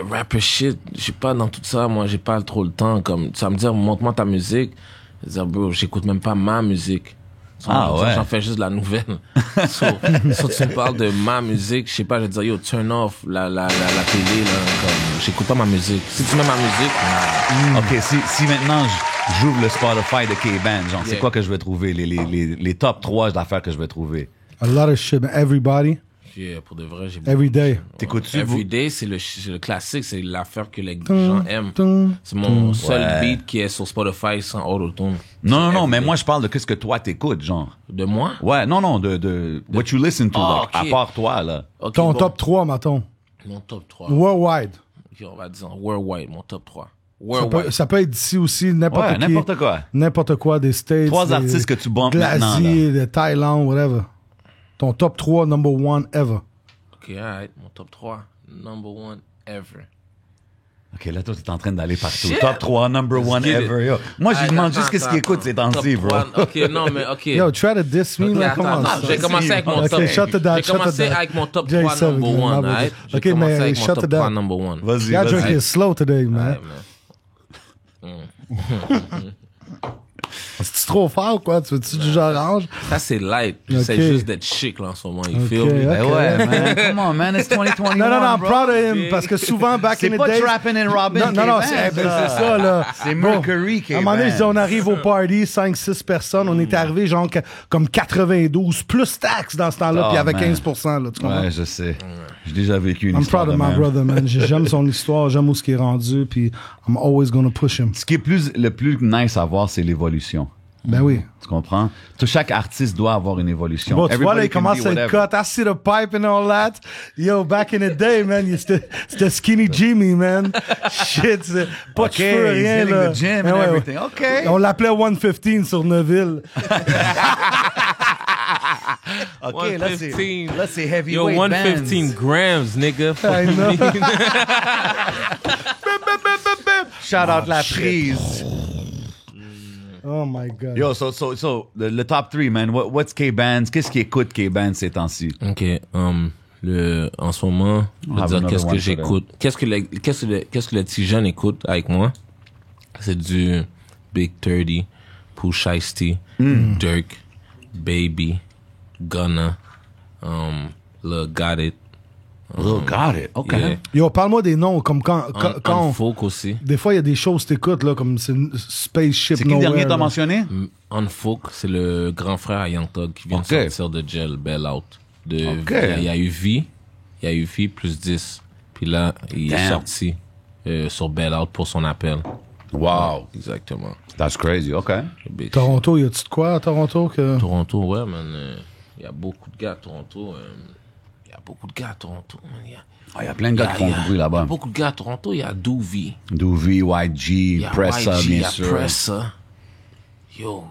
rapper shit. Je suis pas dans tout ça. Moi, j'ai pas trop le temps. Comme, tu vas me dire, montre-moi ta musique. Je vais dire, bro, j'écoute même pas ma musique. Ah, ouais. J'en fais juste de la nouvelle. so, tu me parles de ma musique, je sais pas, je vais dire, yo, turn off la télé, là. Comme, j'écoute pas ma musique. Si tu mets ma musique, OK, si maintenant j'ouvre le Spotify de K-Band, genre, c'est Yeah. quoi que je vais trouver? Les top 3 d'affaires que je vais trouver. A lot of shit, man. Everybody, yeah, pour de vrai, j'ai every day. T'écoutes-tu, Every vous? Day, c'est le classique, c'est l'affaire que les gens aiment. Tum, C'est mon seul Ouais. beat qui est sur Spotify sans autotune. Non, mais Everyday. moi, je parle de qu'est-ce que toi t'écoutes, genre. De moi? Ouais, non, de what you listen to, Ah, là, ok. à part toi, là. Ok, Ton bon. top 3, mettons. Mon top 3. Worldwide. Ok, on va dire worldwide, mon top 3. Ça Worldwide. peut, ça peut être d'ici aussi, n'importe Ouais, qui. n'importe quoi. N'importe quoi, des States. 3 des- artistes que tu bumpes de maintenant, l'Asie, de Thaïlande, whatever. Ton top 3, number 1 ever. Ok, alright. Mon top 3. Number 1 ever. OK, là, toi, t'es en train d'aller partout. Shit. Top 3, number 1 get it. ever, yo. Moi, je lui demande juste Attends, qu'est-ce qu'il écoute ces attends. temps-ci, Top bro. 3. Ok, non, mais ok. Yo, try to diss me, Ok, là, attends, comment attends, ça? je vais commencer avec mon Ok, top. shut it down, Je vais shut it commencer down. avec mon top Jay 3 Seven, number man, 1, my bad. right? Je Ok, vais commencer mais avec mon shut top it down. 3 number 1. Vas-y, Y'all vas-y. drinking slow today, man. Ouais, C'est trop fort ou quoi? Tu veux-tu du genre orange? Ça, c'est light. J'essaie Ok. juste d'être chic, là, en ce moment. You feel Ok, me? Ben ouais, man. Come on, man. It's 2021. Non, I'm bro. proud of him parce que souvent, back in C'est the pas days. Trappin' and Robin. Non, K-Benz, c'est là. ça, là. C'est Bro, Mercury qui À un moment donné, je dis, on arrive au party, 5-6 personnes. On était arrivé genre comme 92, plus taxes dans ce temps-là, Oh, puis il y avait man. 15%. Là, tu comprends? Ouais, je sais. J'ai déjà vécu une I'm histoire proud of de my même. brother, man. J'aime son histoire, j'aime où ce qu'il est rendu, puis I'm always gonna push him. Ce qui est le plus nice à voir, c'est l'évolution. Ben oui. Tu comprends? Chaque artiste doit avoir une évolution. Bon, tu vois, là, Everybody il can commence be à être whatever. cut. I see the pipe and all that. Yo, back in the day, man, c'était Skinny Jimmy, man. Shit, c'est pas de OK, cheveux, he's rien, hitting là. the gym Ouais, and ouais. everything. OK. On l'appelait 115 sur Neuville. OK, là, c'est Yo, heavyweight 115 bands. grams, nigga. I know. Shout out la prise. Oh my God. Yo, so le top 3, man. What's K-Bands? Qu'est-ce qui écoute K-Bands ces temps-ci? Ok, en ce moment, je veux have dire another qu'est-ce one que for j'écoute. Qu'est-ce que les petits jeunes écoutent avec moi? C'est du Big 30, Pooh Shiesty, Dirk, Baby, Gunna, Lil Got It. Oh, got it. OK. Yeah. Yo, parle-moi des noms, comme quand on- Unfolk aussi. des fois, il y a des choses que t'écoutes, là, comme c'est Spaceship C'est qui le Nowhere. dernier que t'as là. mentionné? Unfolk, c'est le grand frère à Young Thug qui vient Ok. de sortir de jail, Bail Out. Ok. Il y a eu V, il y a eu V plus 10. Puis là, il est Damn. sorti sur Bail Out pour son appel. Wow. Exactement. That's crazy. OK. Bitch. Toronto, y a-tu de quoi à Toronto que... Toronto, ouais, man. Il y a beaucoup de gars à Toronto. Il y a beaucoup de gars à Toronto, man. Il y a plein de gars qui font du bruit Il y a là-bas. beaucoup de gars à Toronto. Il y a Doovie. Doovie, Il YG, y a Pressa, YG, il y bien a sûr. Pressa. Yo,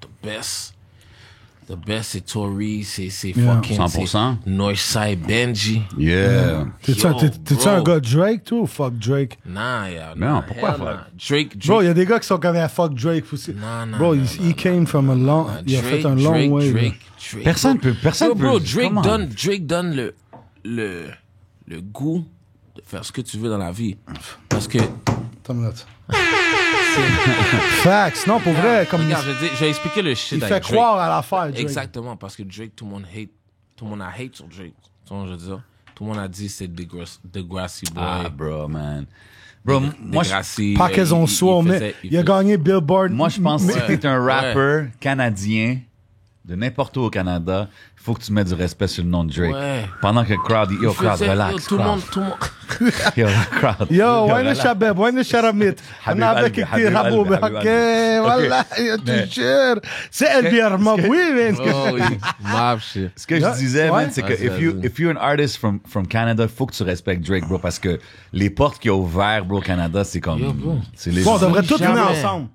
the best. The best, c'est Tory, c'est Yeah. fucking... 100%. c'est Northside Benji. Yeah. T'es-tu un bro. gars Drake, toi, ou fuck Drake? Nah, yeah. Non, nah, pourquoi hell fuck? nah. Drake. Bro, il y a des gars qui sont comme fuck Drake aussi. Non, Bro, he came from a long... Il a fait un long way. là. Drake. Personne Bro, peut. Bro, Drake Come on. donne le goût de faire ce que tu veux dans la vie. Parce que... Attends une minute. Facts. Non, pour vrai, comme... Regarde, je vais expliquer le shit Il avec fait Drake. croire à l'affaire, Drake. Exactement, parce que Drake, tout le monde a hate sur Drake. Tu vois ce que je veux dire? Tout le monde a dit c'est Degrassi Boy. Ah, bro, man. Bro, moi, Degrassi, Pas qu'ils ont soin, mais il a gagné Billboard. moi, je pense que si Ouais. t'es un rapper canadien, de n'importe où au Canada, il faut que tu mettes du respect sur le nom de Drake. Ouais. Pendant que crowd, yo, crowd, relax. Tout le monde, Yo, crowd. Yo, وين relax. الشباب وين الشرميت حبيب انا قلبي، بدك كثير حبيب حبوب قلبي، حبيب اوكي والله Mais- تشير سأل بيرمى وين Oh oui, mob shit. Ce que je disais, Ouais. man, c'est que Ouais, if you're an artist from Canada, faut que tu respectes Drake, bro, parce que les portes qu'il a ouvertes, bro, au Canada, c'est comme... Yo, bro. C'est les... Bon, on devrait tous Jamais. venir ensemble.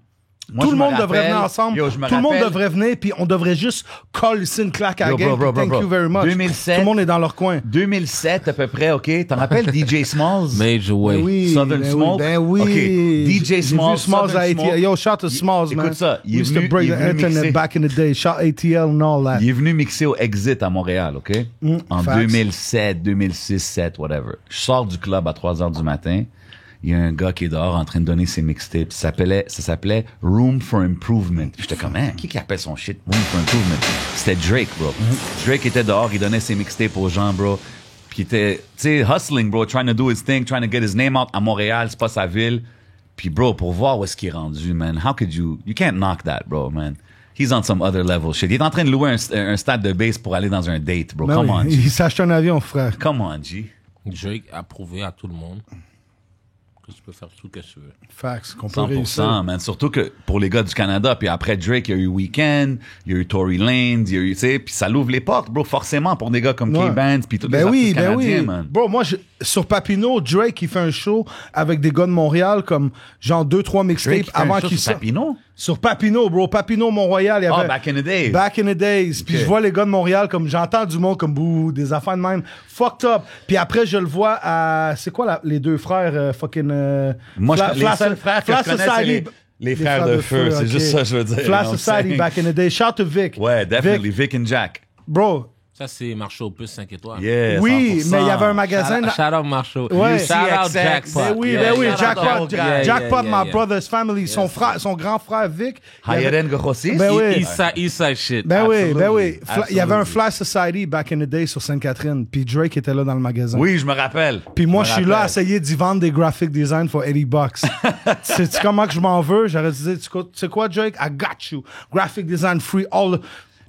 Moi, Tout je le me monde devrait rappelle- venir ensemble. Yo, je me Tout le monde rappelle- devrait venir, puis on devrait juste coller ici une claque à la Yo, game. bro, puis Thank you very much. 2007. Tout le monde est dans leur coin. 2007 à peu près, OK? T'en rappelles DJ Smalls? Major Ben Way. oui, Southern ben Smoke? Oui, ben oui. OK, DJ J'ai vu Smalls, Smalls Southern à ATL. Smoke. Yo, shout to Smalls, man. Écoute ça, il est We used to venu- break il est the venu internet mixer. back in the day. Shout ATL and all that. Il est venu mixer au Exit à Montréal, OK? En facts. 2007, 2006, 7, whatever. Je sors du club à 3 heures du matin. Il y a un gars qui est dehors en train de donner ses mixtapes. Ça s'appelait Room for Improvement. Puis j'étais comme, hein, qui appelle son shit Room for Improvement? C'était Drake, bro. Drake était dehors, il donnait ses mixtapes aux gens, bro. Puis il était, tu sais, hustling, bro, trying to do his thing, trying to get his name out à Montréal, c'est pas sa ville. Puis, bro, pour voir où est-ce qu'il est rendu, man, how could you can't knock that, bro, man. He's on some other level shit. Il est en train de louer un stade de base pour aller dans un date, bro. Ben Come oui, on, G. il s'achète un avion, frère. Come on, G. Drake a prouvé à tout le monde que tu peux faire tout ce que tu veux. Facts, qu'on peut réussir. 100%, man. Surtout que pour les gars du Canada, puis après Drake, il y a eu Weeknd, il y a eu Tory Lanez, il y a eu, tu sais, puis ça l'ouvre les portes, bro, forcément, pour des gars comme Ouais. K-Benz, puis tous les Ben artistes oui, ben canadiens, oui. man. Bro, moi, sur Papineau, Drake, il fait un show avec des gars de Montréal, comme genre 2-3 Drake, mixtapes il fait un avant show qu'il sur sorte. Papineau? Sur Papineau, bro. Papineau, Mont-Royal, il y avait... Oh, back in the days. Back in the days. Puis Ok. je vois les gars de Montréal, comme j'entends du monde comme bouh, des affaires de même. Fucked up. Puis après, je le vois à... C'est quoi les deux frères fucking... Moi, les seuls frères que je connais, c'est les frères de feu. C'est ok. juste ça, je veux dire. Flash you know Society, what I'm back in the day. Shout to Vic. Ouais, definitely. Vic, Vic and Jack. bro, Ça, c'est Marshall Opus 5 étoiles. Yeah, oui, 100%. mais il y avait un magasin... Shout out Marshall. Ouais. Shout out UCXX. Jackpot. Ben oui, Yeah, ben oui, shout out Jackpot, the whole guy. Jackpot, Yeah, my brother's family, son frère, son grand frère Vic. il y avait- Hayeden Gokhosis? Ben oui. East side shit. Ben oui, ben oui. Absolutely. Il y avait un Flash Society back in the day sur Sainte-Catherine, puis Drake était là dans le magasin. Oui, je me rappelle. Puis moi, je suis là à rappelle. essayer d'y vendre des graphic design for $80. Sais-tu comment que je m'en veux? J'aurais dit, tu sais quoi, Drake? I got you. Graphic design free all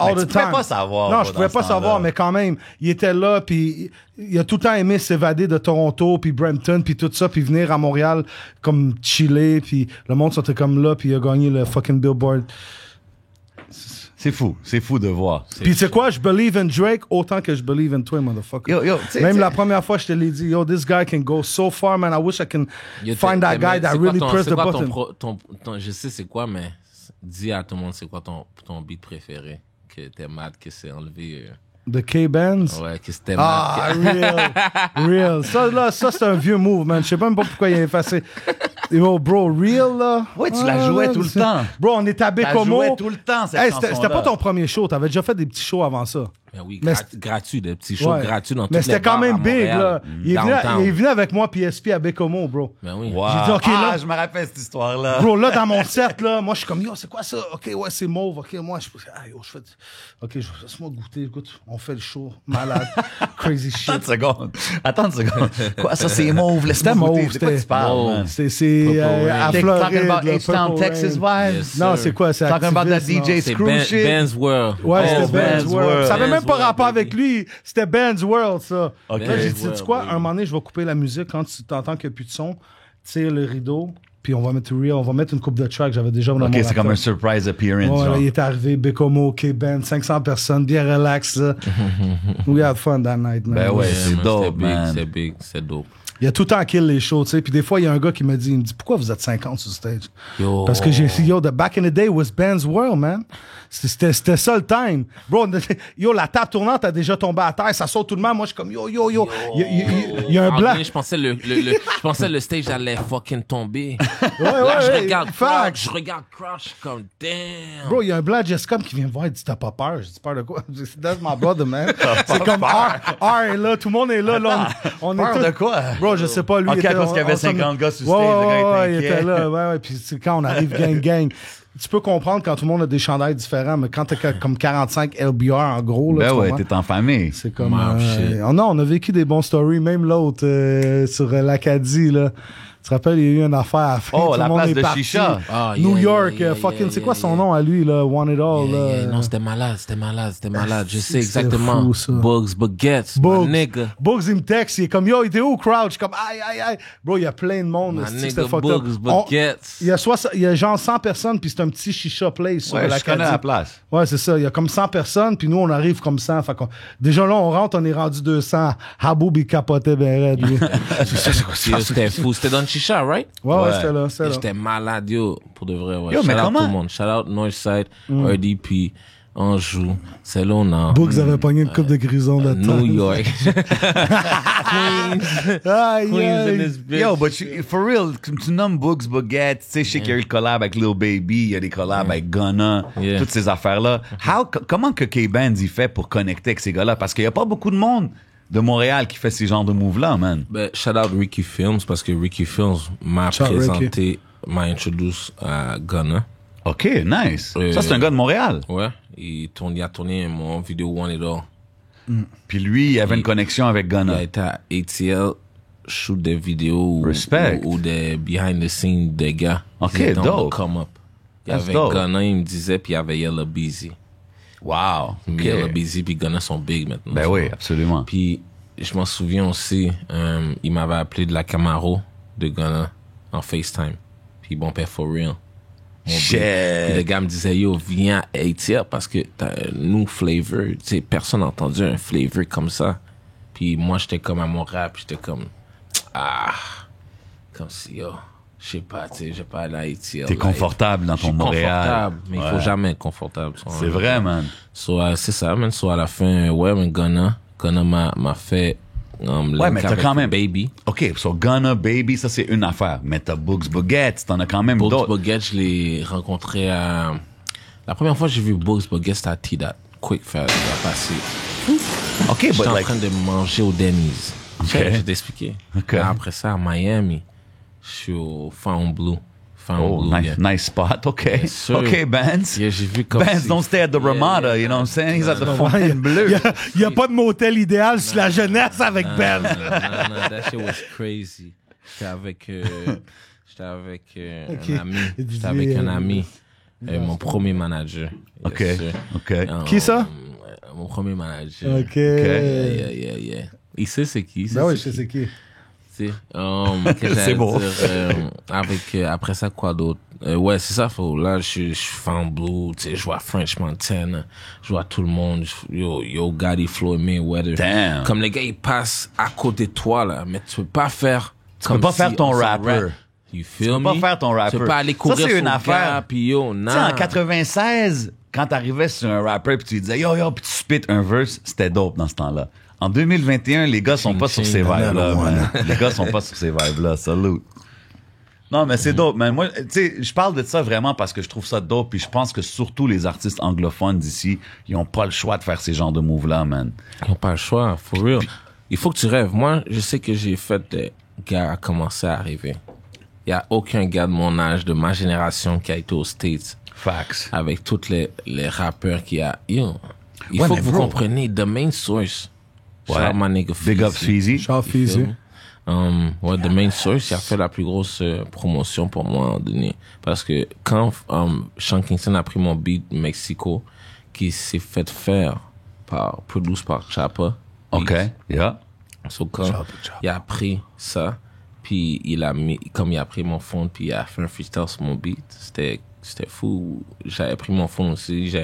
Mais the tu pouvais time. pas savoir, Non, bro, je pouvais dans pas ce savoir, temps-là. mais quand même, il était là, puis il a tout le temps aimé s'évader de Toronto, puis Brampton, puis tout ça, puis venir à Montréal comme chiller, puis le monde sortait comme là, puis il a gagné le fucking Billboard. C'est fou de voir. Puis tu sais quoi, je believe in Drake autant que je believe in toi, motherfucker. Yo, tu sais, Même tu sais- la première fois, je te l'ai dit, yo, this guy can go so far, man. I wish I can Yo, find that guy that really pressed the button. Je sais c'est quoi, mais dis à tout le monde c'est quoi ton beat préféré. Que t'es mad que c'est enlevé. The K-Benz. Ouais, que c'était Ah, mad. real. Ça, c'est un vieux move, man. Je sais même pas pourquoi il a effacé. Yo, bro, real, là. Ouais, tu la jouais tout le c'est- temps. Bro, on était à T'as Bécomo. joué tout le temps, cette Hey, chanson-là. c'était pas ton premier show. T'avais déjà fait des petits shows avant ça. Ben oui, Mais gratuit, des petits shows Ouais. gratuits dans toutes Mais les c'était quand bars à même big, Montréal. là. Il Downtown. est venu avec moi, PSP, à Bécomo, bro. Ben oui. Wow. J'ai dit, OK, là- je me rappelle cette histoire-là. Bro, là, dans mon set, là, moi, je suis comme, yo, c'est quoi ça? OK, ouais, c'est mauve. OK, moi, OK, laisse-moi goûter. Écoute, on fait le show. Malade. Crazy shit. Attends une seconde. Quoi, ça, c'est mauve. Laisse-moi C'était mauve, goûter. C'est quoi c'était- tu parles, Mauve. man? C'est Purple à Rain. T'es Floride. talking about là, H-Town, Purple Texas Rain. vibes? Yes, Non, sir. c'est quoi? C'est Talking about that activiste, non? DJ C'est Screw shit. Ben's World. Ouais, c'était Oh, Ben's Ben's World. World. Ça avait même Ben's pas World, rapport avec baby. lui. C'était Ben's World, ça. Ok. Là, j'ai dit, Ben's tu quoi? World, Un moment donné, je vais couper la musique quand tu t'entends qu'il n'y a plus de son. Tire le rideau, puis on va mettre real, on va mettre une coupe de track. J'avais déjà dans mon Ok, c'est comme un laptop. surprise appearance. Ouais, genre. là, il est arrivé, Bécomo, K-Band, 500 personnes, bien relax, là. We had fun that night, man. Ben ouais, Yeah, c'est man, dope, c'était big, man. C'est big, c'est dope. Il a tout le temps kill les shows, tu sais. Puis des fois, il y a un gars qui me dit, pourquoi vous êtes 50 sur stage? Yo. Parce que the back in the day was Ben's world, man. C'était ça le time. Bro, yo, la table tournante a déjà tombé à terre, ça saute tout le monde. Moi, je suis comme, yo. Il y a un En blanc. vrai, je pensais le stage allait fucking tomber. Ouais, Là, je ouais, regarde fact. Crouch, je regarde Crouch comme damn. Bro, il y a un blanc Jesscom qui vient me voir, il dit, t'as pas peur? Je dis, peur de quoi? Je dis, that's my brother, man. C'est comme, R est là, tout le monde est là. On Peur est de tous- quoi? Bro, je sais pas, lui. Ok, il était- parce qu'il y avait on- 50 gars sur stage, Ouais, le gars il était était inquiet. là, ouais. Puis c'est quand on arrive gang. Tu peux comprendre quand tout le monde a des chandails différents, mais quand t'as comme 45 LBR en gros, là, Ben tu ouais, comprends? t'es en famille. C'est comme. Mob shit. Oh non, on a vécu des bons stories, même l'autre sur l'Acadie, là. Tu te rappelles, il y a eu une affaire à la fin. Oh, tout le la monde place est de parti. Chicha. Ah, New yeah, York, yeah, fucking, yeah, c'est quoi yeah, son yeah. nom à lui, là? Want It All, Yeah, là. yeah. Non, c'était malade. Je sais C'était exactement. fou, ça. Bugs, Baguettes, Bugs. my nigga. Bugs, il me texte, il est comme, yo, il était où, Crouch? Je suis comme, aïe. Bro, il y a plein de monde. My c'est-tu, nigga c'était fucked up. Bugs, On- Baguettes. Il y a genre 100 personnes, puis c'est un petit chicha place sur Ouais, je l'Acadie. connais la place. Ouais, c'est ça. Il y a comme 100 personnes, puis nous, on arrive comme 100. Fait qu'on- déjà là, on rentre, on est rendu 200. Haboub, il capotait ben raide, lui. Yo, c'était fou. C'était dans le Chicha, right? Ouais, Ouais. c'était là, c'était là. J'étais malade, yo, pour de vrai. Ouais. Yo, mais Shout out comment- tout le monde. Shout out Northside, RDP, Anjou, Selona, Bugs avait pogné une coupe de grison de temps. New York. Queens. Aïe, Queens in aïe. this bitch. Yo, but for real, comme tu nommes Books, Baguette, tu sais, je sais qu'il y a eu le collab avec Lil Baby, il y a des collabs avec Gunna, Yeah. toutes ces affaires-là. Comment que K-Benz y fait pour connecter avec ces gars-là? Parce qu'il n'y a pas beaucoup de monde de Montréal qui fait ces genres de moves-là, man. Ben, shout out Ricky Films parce que Ricky Films m'a Shout out présenté, m'a introduit à Gunna. OK, nice. Ça, c'est un gars de Montréal. Ouais. Il a tourné mon vidéo Want It All. Puis lui, il avait une connexion avec Il a Gunna. été à ATL, shoot des vidéos Respect. ou des behind the scenes des gars. Ok, Ils étaient dans dope. le come up. Il y That's avait dope. Gunna, il me disait, puis il y avait Yella Beezy. Wow. OK. Yella Beezy puis Gunna sont big maintenant. Ben oui, absolument. Puis je m'en souviens aussi, il m'avait appelé de la Camaro de Gunna en FaceTime. Puis bon père for real. Mon Shit. big. Puis le gars me disait, yo, viens à ATL parce que nous, flavor, tu sais, personne n'a entendu un flavor comme ça. Puis moi, j'étais comme à mon rap, j'étais comme, comme si, yo, je sais pas, tu sais, j'ai pas aller à ATL. T'es confortable dans Je suis ton Montréal. confortable, mais il Ouais. faut jamais être confortable. C'est vrai, man. Soit, c'est ça, man. Soit à la fin, ouais, mais Gunna m'a fait, Ouais, mais link t'as avec quand même... Baby. OK, so Gunna, Baby, ça, c'est une affaire. Mais t'as Books, Baguette, t'en as quand même Bugs d'autres. Baguette, je l'ai rencontré à... La première fois que j'ai vu Bugs Baguette, c'était à T-Dot. Quick Fast, il a passé. OK, J'étais but en like... train de manger au Denny's. Ok. Je vais t'expliquer. Ok. Après ça, à Miami, je suis au Found Blue. Oh, nice, nice spot. OK. Yes, sir. OK, Benz. Yeah, j'ai vu comme Benz, si- don't stay at the Yeah, Ramada, yeah. you know what I'm saying? He's at the Ouais, fucking bleu. Il n'y a pas de motel idéal sur la jeunesse avec Ben. Non, that shit was crazy. J'étais avec Ok. un ami. Il disait, J'étais avec un ami. mon premier manager. OK, Yes, sir. OK. Qui ça? Mon premier manager. OK. Yeah. Il sait c'est qui. Ben oui, je sais c'est qui. Tu sais, qu'est-ce que C'est j'allais beau. dire, après ça, quoi d'autre? Ouais, c'est ça, là, je suis fan blue, tu sais, je vois French Montana, je vois tout le monde, yo, Gotti, Floyd Mayweather. Damn. Comme les gars, ils passent à côté de toi, là, mais tu peux pas faire peux pas faire ton rapper. You feel me? peux pas faire ton rapper. Tu peux pas aller Ça, courir c'est sur une le affaire. gars, puis yo, non. Tu sais, en 96, quand t'arrivais sur un rapper puis tu lui disais yo, puis tu spit un verse, c'était dope dans ce temps-là. En 2021, les gars sont pas sur ces vibes-là, man. Les gars sont pas sur ces vibes-là. Salute. Non, mais c'est dope, man. Moi, tu sais, je parle de ça vraiment parce que je trouve ça dope puis je pense que surtout les artistes anglophones d'ici, ils ont pas le choix de faire ces genres de moves-là, man. Ils n'ont pas le choix, for real. Il faut que tu rêves. Moi, je sais que j'ai fait des gars à commencer à arriver. Il n'y a aucun gars de mon âge, de ma génération, qui a été aux States Facts. avec tous les rappeurs qu'il y a. Yo, il Ouais, faut mais que vous bro. compreniez the main source. Ouais. Shout out my nigga Big up Feezy. Charles Feezy. Ouais, The Main Source, il a fait la plus grosse promotion pour moi à un moment donné. Parce que quand Sean Kingston a pris mon beat Mexico, qui s'est fait faire produit par Chapa. OK, yeah. So, quand il a pris ça, puis il a mis, comme il a pris mon fond, puis il a fait un freestyle sur mon beat, c'était C'était fou. J'avais pris mon phone aussi, je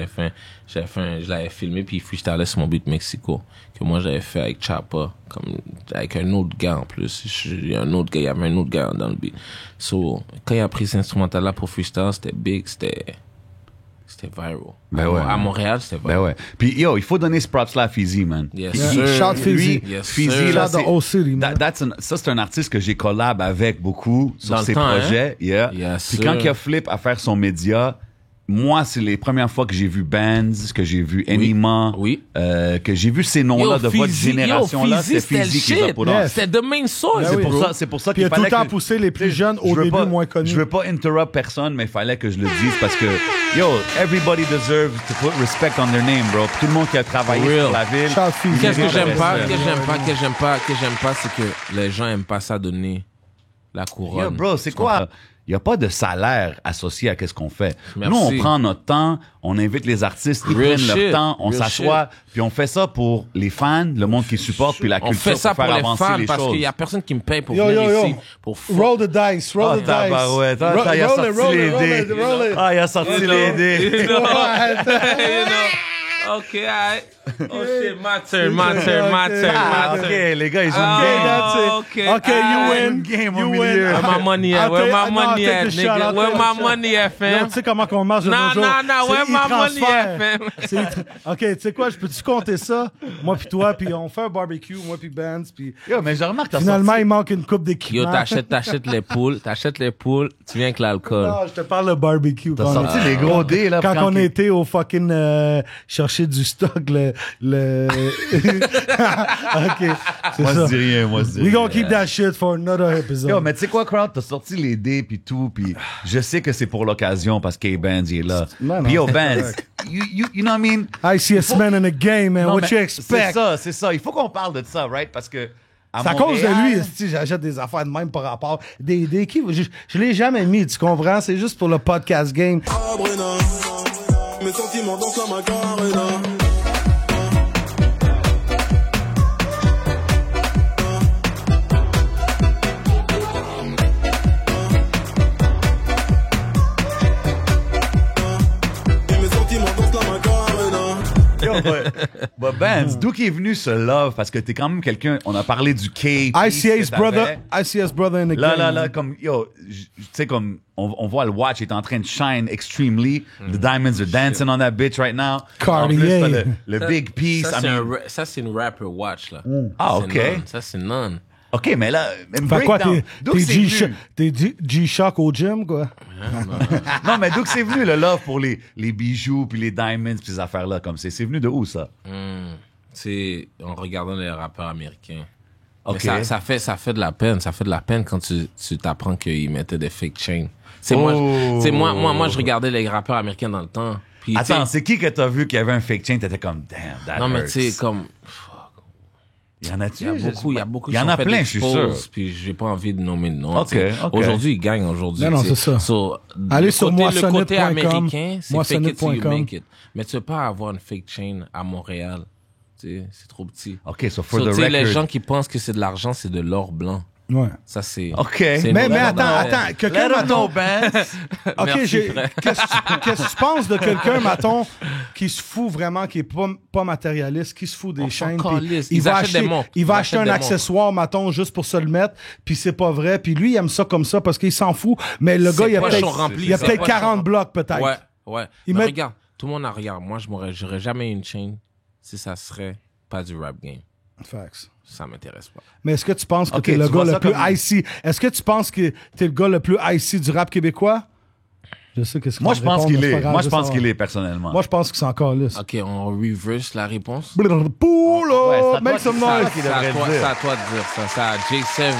l'avais filmé, puis freestylais sur mon beat Mexico, que moi j'avais fait avec Chapa, comme, avec un autre gars en plus. Il y avait un autre gars dans le beat. So, quand il a pris cet instrumental-là pour freestyle, c'était big, c'était viral. Ben ouais. À Montréal, c'était viral. Ben ouais. Puis, yo, il faut donner ce props-là à Fizzy, man. Yes, Puis, sir. Shout Fizzy. Yes, Fizzy, sir. là, Shout the whole city, man. ça, c'est un artiste que j'ai collab avec beaucoup sur Dans le ses temps, projets. Yeah. Yes, Puis sir. quand il a flip à faire son média, moi, c'est les premières fois que j'ai vu Bands, que j'ai vu Enima, Oui. que j'ai vu ces noms-là de votre génération-là. C'est Fizzy qui les a put on. Yes. C'était the main source. Ben oui. C'est pour ça Puis il qu'il a tout fallait le temps que... poussé les plus jeunes Je au veux début pas- moins connus. Je veux pas interrupt personne, mais il fallait que je le dise parce que, yo, everybody deserves to put respect on their name, bro. Tout le monde qui a travaillé For real. sur la ville. Shout Fizzy. Qu'est-ce que Respect. j'aime pas, c'est que les gens aiment pas ça donner la couronne. Yo, bro, c'est Tu quoi? comprends? Il n'y a pas de salaire associé à ce qu'on fait. Merci. Nous, on prend notre temps, on invite les artistes, ils Real prennent leur shit. temps, on Real s'assoit, puis on fait ça pour les fans, le monde qui supporte, puis la On culture fait ça pour faire les avancer fans les parce choses. qu'il y a personne qui me paye pour Yo, venir yo, yo. ici. Pour Roll the dice, roll Ah, the dice. tabarouette. Ah, Roll il a it, sorti roll les it, roll dés. it, roll it. Ah, il a sorti les dés. You know? OK, alright. Oh shit, my turn. Ah, OK, les gars, ils jouent Okay, une game. that's it. Okay. Okay, you Ah, win. une game au You milieu. win. Where my money at? I'll Where take- my no, I'll money take at, the shot, nigga? I'll Where take the my shot. money at, Là, fam? tu sais comment qu'on marche de Non, nos jours. non, C'est where my money e-transfert. at, fam? OK, tu sais quoi, je peux-tu compter ça? Moi puis toi, puis on fait un barbecue, moi puis Bands, puis Yo, mais je remarque, t'as finalement, sorti... il manque une coupe Yo, d'équipement. t'achètes les poules, tu viens avec l'alcool. Non, je te parle de barbecue. T'as quand sorti on- les gros dés, là. Quand on il- était au fucking chercher du stock, le... OK, c'est Moi, ça. je dis rien, moi, je dis We rien. gonna keep that shit for another episode. Yo, mais tu sais quoi, Crowd? T'as sorti les dés pis tout, pis je sais que c'est pour l'occasion parce K-Bands, il est là. Non, Pis yo, c'est Bands, correct. you know what I mean? ICS man in the game, man. Non, What mais you expect? C'est ça. Il faut qu'on parle de ça, right? Parce que. C'est à cause de lui, esti, j'achète des affaires de même par rapport. Des qui, je l'ai jamais mis, tu comprends? C'est juste pour le podcast game. Sabrina, mes sentiments dansent la Macarena. Et mes sentiments dansent la Macarena. Yo, but Bands, d'où qu'est venu ce love? Parce que t'es quand même quelqu'un. On a parlé du K. ICS brother in the game. Là, comme, yo, tu sais, comme, on voit le watch est en train de shine extremely. The diamonds are dancing on that bitch right now. Cartier. En plus, t'as le big piece. Ça, I c'est mean- ça, c'est une rapper watch, là. Ah, C'est OK. none. Ça, c'est none. OK, mais là, Fait quoi, breakdown. D'où que c'est venu? t'es G-Shock au gym, quoi? Non, mais d'où que c'est venu le love pour les bijoux puis les diamonds puis ces affaires-là comme c'est venu de où ça? C'est en regardant les rappeurs américains. Ok. Mais ça fait de la peine. Ça fait de la peine quand tu t'apprends qu'ils mettaient des fake chains. Oh. Moi, je regardais les rappeurs américains dans le temps. Puis, Attends, tu sais, c'est qui que t'as vu qui avait un fake chain? T'étais comme, damn, that non, mais hurts. tu sais, comme, Il y en a-tu? il y a beaucoup Il y en a plein, je suis sûr. Puis j'ai pas envie de nommer de nom. Ok, tu sais. ok. Aujourd'hui, ils gagnent aujourd'hui. Non, non, tu sais. c'est ça. So, Allez le sur côté- moissonnite.com, Le côté américain, c'est fake it till you moissonnite.com. make it. Mais tu peux pas avoir une fake chain à Montréal. Tu sais, c'est trop petit. OK, so for So, the tu sais, les record. gens qui pensent que c'est de l'argent, c'est de l'or blanc. Ouais. Ça, c'est... OK. c'est Mais une autre- attends, quelqu'un Let us know, m'attend. Bands. OK, Merci, frère. qu'est-ce que tu penses de quelqu'un, mettons, qui se fout vraiment, qui est pas matérialiste, qui se fout des On s'en chaînes, calisse. puis Ils achètent des montres. il va Ils acheter un achètent des accessoire, mettons, juste pour se le mettre, puis c'est pas vrai, puis lui, il aime ça comme ça parce qu'il s'en fout, mais le gars, il a poches peut-être sont remplies, il a ses peut-être poches 40 sont- blocs, peut-être. Ouais. Ils Mais mettent- regarde, tout le monde en regarde. Moi, j'aurais jamais une chaîne si ça serait pas du rap game. Facts. Ça m'intéresse pas. Mais est-ce que tu penses que Ok, t'es le tu vois gars le ça plus comme- icy? Est-ce que tu penses que t'es le gars le plus icy du rap québécois? Je sais qu'est-ce que Moi, tu je pense réponds, qu'il mais c'est pas est. grave, Moi, je veux pense savoir. qu'il est, personnellement. Moi, je pense que c'est encore là. OK, on reverse la réponse. Ouais, Poulo! c'est à Make toi some qui noise! savent. qu'il devrait dire. C'est à toi de dire ça. C'est à J7.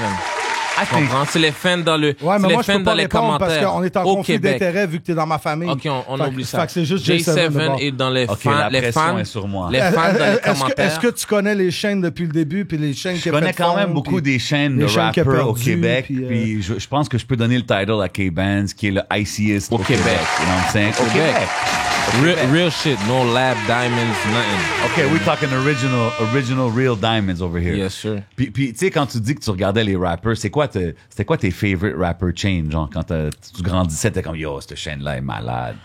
I Tu think- comprends? C'est les fans dans le. Ouais, c'est mais les moi, je fans peux pas dans les répondre parce commentaires. qu'on est en au conflit Québec. d'intérêt vu que t'es dans ma famille. OK, on Fait que- oublie ça. Fait que c'est juste J7 de bord. est dans les OK, fans. la Les pression fans est sur moi. Les fans dans les Est-ce commentaires. que tu connais les chaînes depuis le début puis les chaînes qui Je connais quand même beaucoup des chaînes de les chaînes qu'il a rappers au perdues, Québec. puis, Puis je pense que je peux donner le title à K-Bands, qui est le ICist au Québec. You know what I'm saying? Au Québec. Real shit, no lab diamonds, nothing. Okay, we're talking original real diamonds over here. Yes, sir. Puis tu sais, quand tu dis que tu regardais les rappers, c'était quoi tes favorite rapper chains? Genre, quand tu grandissais, t'es comme, yo, cette chaîne-là est malade.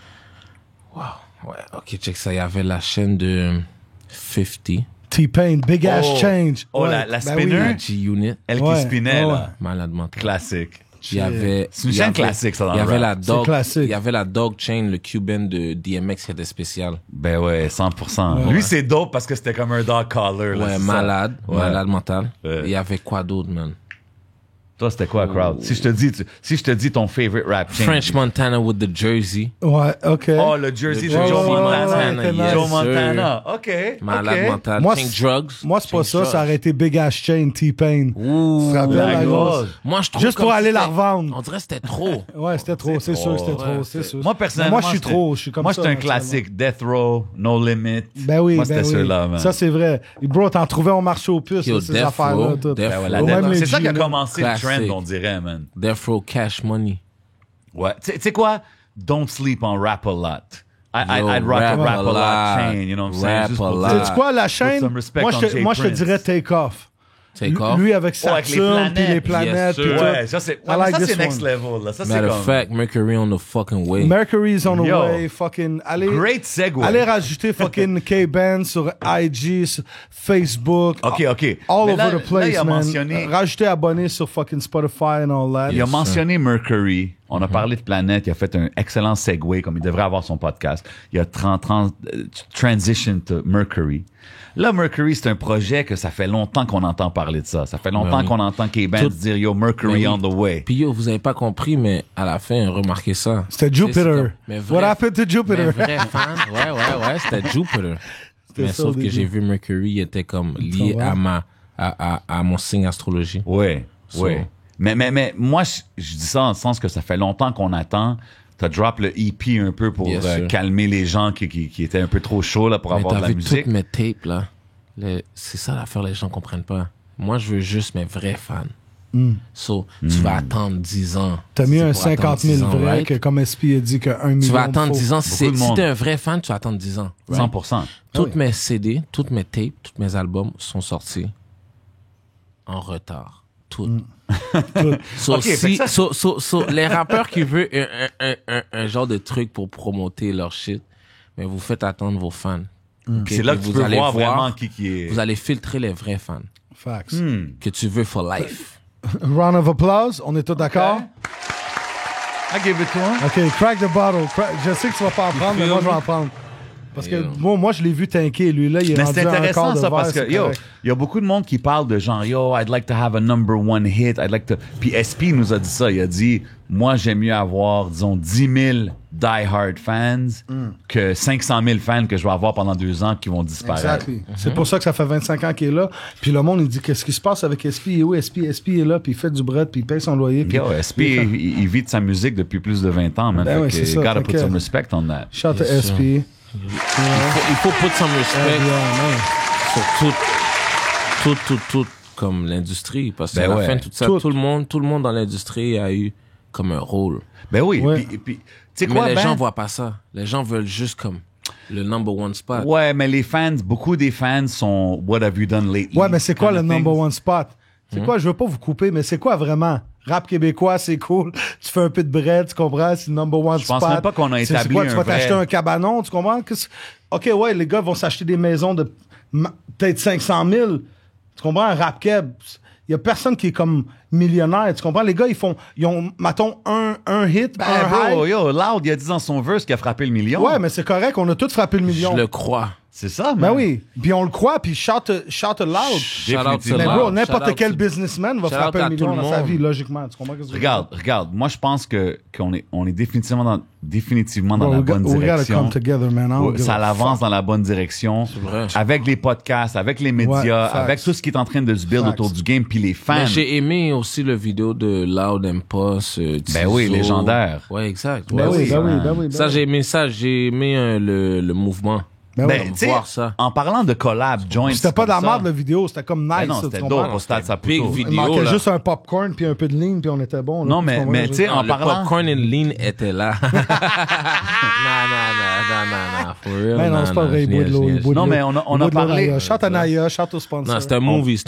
Wow. Ouais, ok, check ça. Il y avait la chaîne de 50. T-Pain, Big Ass Change. Oh, Ouais, la ben spinner? oui. La G-Unit. Elle Ouais, qui spinait, ouais. là. Malade mental. Classique. Il y avait, C'est une il y chaîne avait- classique, ça, dans Il y le avait rap. la dog. classique. Il y avait la dog chain, le Cuban de DMX qui était spécial. Ben ouais, 100%. Lui, c'est dope parce que c'était comme un dog collar. Là, Ouais, c'est malade. ça. Ouais. Malade mental. Ouais. Il y avait quoi d'autre, man? Toi, c'était quoi, crowd? Si je te dis ton favorite rap chain. French Montana with the jersey. Ouais, OK. Oh, le jersey Le de jersey Joe ouais, Montana. ouais, yes, Joe sir. Montana. OK. Malade OK. mental. Moi, King c'est- Drugs. Moi, c'est pas King ça. Drugs. Ça aurait été Big Ass Chain, T-Pain. Ouh. Tu te rappelles, la la grosse. grosse? Moi, je trouve Juste pour comme aller si la c'était- revendre. On dirait que c'était trop. Ouais, c'était trop. C'est sûr, c'était trop. C'est sûr. Moi, personnellement, Mais moi, je suis trop. Je suis comme moi, ça. c'est un naturellement. classique. Death Row, No Limit. Ben oui, Moi, ben c'était oui. ceux-là, man. Ça, c'est vrai. Et bro, t'en trouvais au marché aux puces, Yo, là, ces Death affaires-là. Row, tout. Death Ben ouais, Row. la Ou Death même Row. les C'est ça qui a G, là. commencé le Classique. trend, on dirait, man. Death Row Cash Money. Ouais. Tu sais quoi? Don't sleep on rap a lot. Yo, I'd rock a rap rap a a lot lot. chain, you know what I'm saying? Rap Juste a pour lot. dire- Sais-tu quoi, la chaîne? some respect Moi, on je Jay te Prince. dirais Take Off. Take Off. Lui avec Oh, avec les Saturn, puis les planètes. planètes, Yes, puis sir. tout. Ouais, ça c'est I like ça, this c'est next one. level. Là. Ça, c'est Matter comme... of fact, Mercury on the fucking way. Mercury's on the Yo. way, fucking. Allez, Great segue. allez rajouter fucking K-Band sur IG, sur Facebook. OK. All Mais over là, the là, place, il a man. mentionné... Rajoutez abonné sur fucking Spotify and all that. Il a mentionné Mercury. On a parlé de planète. Il a fait un excellent segue, comme il devrait avoir son podcast. Il a transition to Mercury. Là, Mercury, c'est un projet que ça fait longtemps qu'on entend parler de ça. Ça fait longtemps Ben oui. qu'on entend K-Band Tout- dire « Yo, Mercury Ben on oui. the way Puis yo, vous avez pas compris, mais à la fin, remarquez ça. C'était Tu sais, c'est Jupiter. comme- mais vrai- What happened to mais Jupiter? vrai fan, ouais, c'était Jupiter. Mais ça au sauf que début. j'ai vu Mercury, il était comme lié Ouais. à mon signe astrologie. ». Ouais. So- Mais moi, je dis ça dans le sens que ça fait longtemps qu'on attend. T'as drop le EP un peu pour Bien sûr. calmer les gens qui étaient un peu trop chauds là, pour Mais avoir de t'as la vu musique. toutes mes tapes, là. C'est ça l'affaire, les gens comprennent pas. Moi, je veux juste mes vrais fans. So, tu vas attendre 10 ans. T'as mis C'est un pour attendre 50 000 10 ans, vrai, right? que comme SP a dit que 1 million. Tu vas attendre faut. 10 ans. Beaucoup de Si monde. t'es un vrai fan, tu vas attendre 10 ans. right? 100%. Toutes mes CD, toutes mes tapes, tous mes albums sont sortis en retard. Toutes. So, Ok, fait si, que ça- so, les rappeurs qui veulent un genre de truc pour promoter leur shit, mais vous faites attendre vos fans. Ok? C'est là Et que tu vous peux allez voir vraiment qui est... Vous allez filtrer les vrais fans Facts. que tu veux for life. Round of applause. On est tous d'accord? I give it to him. OK, crack the bottle. Je sais que tu vas pas en prendre, mais moi, je vais en prendre. Parce que moi, je l'ai vu tanker. Lui, là, il est Mais rendu c'est à un intéressant quart de ça verre, parce que c'est yo, correct. il y a beaucoup de monde qui parle de genre yo, I'd like to have a number one hit, I'd like to. Puis SP nous a dit ça, il a dit moi j'aime mieux avoir disons 10 000 die-hard fans que 500 000 fans que je vais avoir pendant 2 ans qui vont disparaître. Exactly. C'est pour ça que ça fait 25 ans qu'il est là. Puis le monde, il dit qu'est-ce qui se passe avec SP? Et oui, SP est là, puis il fait du bread, puis il paye son loyer. Puis Yo, SP, il vit de sa musique depuis plus de 20 ans, man. Ben Fait oui, que c'est ça, you gotta fait put que- some respect on that. shout to Yes, SP. Il faut put some respect sur tout comme l'industrie. Parce qu'à Ben la ouais. fin, tout ça, Tout. tout le monde dans l'industrie a eu comme un rôle. Ben oui, Ouais. puis tu sais Mais quoi, les Ben? gens voient pas ça. Les gens veulent juste comme le number one spot. Ouais, mais les fans, beaucoup des fans sont What have you done lately? Ouais, mais c'est quoi kind le of number things. one spot? C'est quoi, je veux pas vous couper, mais c'est quoi vraiment? Rap québécois, c'est cool. Tu fais un peu de bread, tu comprends? C'est le number one spot. pense même pas qu'on a C'est établi quoi, tu un vas vrai- t'acheter un cabanon, tu comprends? OK, ouais, les gars vont s'acheter des maisons de peut-être 500 000. Tu comprends? Un rap keb. Il y a personne qui est comme millionnaire, tu comprends? Les gars, ils ont, mettons, un hit, Ben, un bro, high. yo, Loud, il a dit dans son verse qu'il a frappé le million. Ouais, mais c'est correct, on a tous frappé le million. Je le crois. C'est ça, Ben man. oui, puis on le croit, puis shout loud. Shout out to Mais Loud. bro, n'importe Shout out quel to- businessman va shout frapper out un à million tout le dans sa monde. vie, logiquement. Tu comprends ce que je veux dire? Regarde, moi je pense qu'on est définitivement dans Bro, la we bonne gotta direction. come together, man. I don't Ouais, give ça a avance dans la bonne direction. vrai. Avec les podcasts, avec les médias, Ouais, facts. avec tout ce qui est en train de se build Facts. autour du game, puis les fans. Mais j'ai aimé aussi le vidéo de Loud Impost. Ben oui, légendaire. Ouais, exact. Ben Ouais, oui, oui. ben oui, ben oui. Ça, j'ai aimé ça. J'ai aimé le mouvement. Ben Ben, ouais. tu sais, voir ça. en parlant de collab, joint. C'était pas de la comme ça. merde, la vidéo. C'était comme nice. Ben non, ça, tu c'était comprends? dope au stade big Saputo. vidéo. Il manquait là. juste un popcorn puis un peu de ligne puis on était bon. là. Non, mais- Tu comprends, mais je tu sais, veux en le parlant- popcorn and lean était là. non, for real. Mais non, c'est pas vrai, il boit de l'eau. il boit de Non, l'eau. mais on a Il boit de l'eau, parlé- Naya. Shout à Naya, shout au sponsor. Non, c'est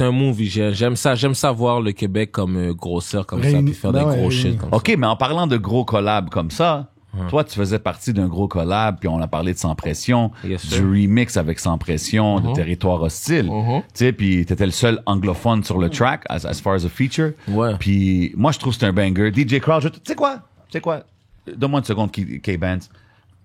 un movie. J'aime ça voir le Québec comme grosseur comme ça, Réuni- puis faire ben des ouais, gros réuni. shit comme OK, mais en parlant de gros collabs comme ça, toi, tu faisais partie d'un gros collab, puis on a parlé de Sans Pression, Yes, du sir. remix avec Sans Pression, de Territoire Hostile. Tu sais, puis t'étais le seul anglophone sur le track, as far as a feature. Ouais. Puis moi, je trouve que c'est un banger. DJ Crowd, tu sais quoi? Donne-moi une seconde, K-Benz.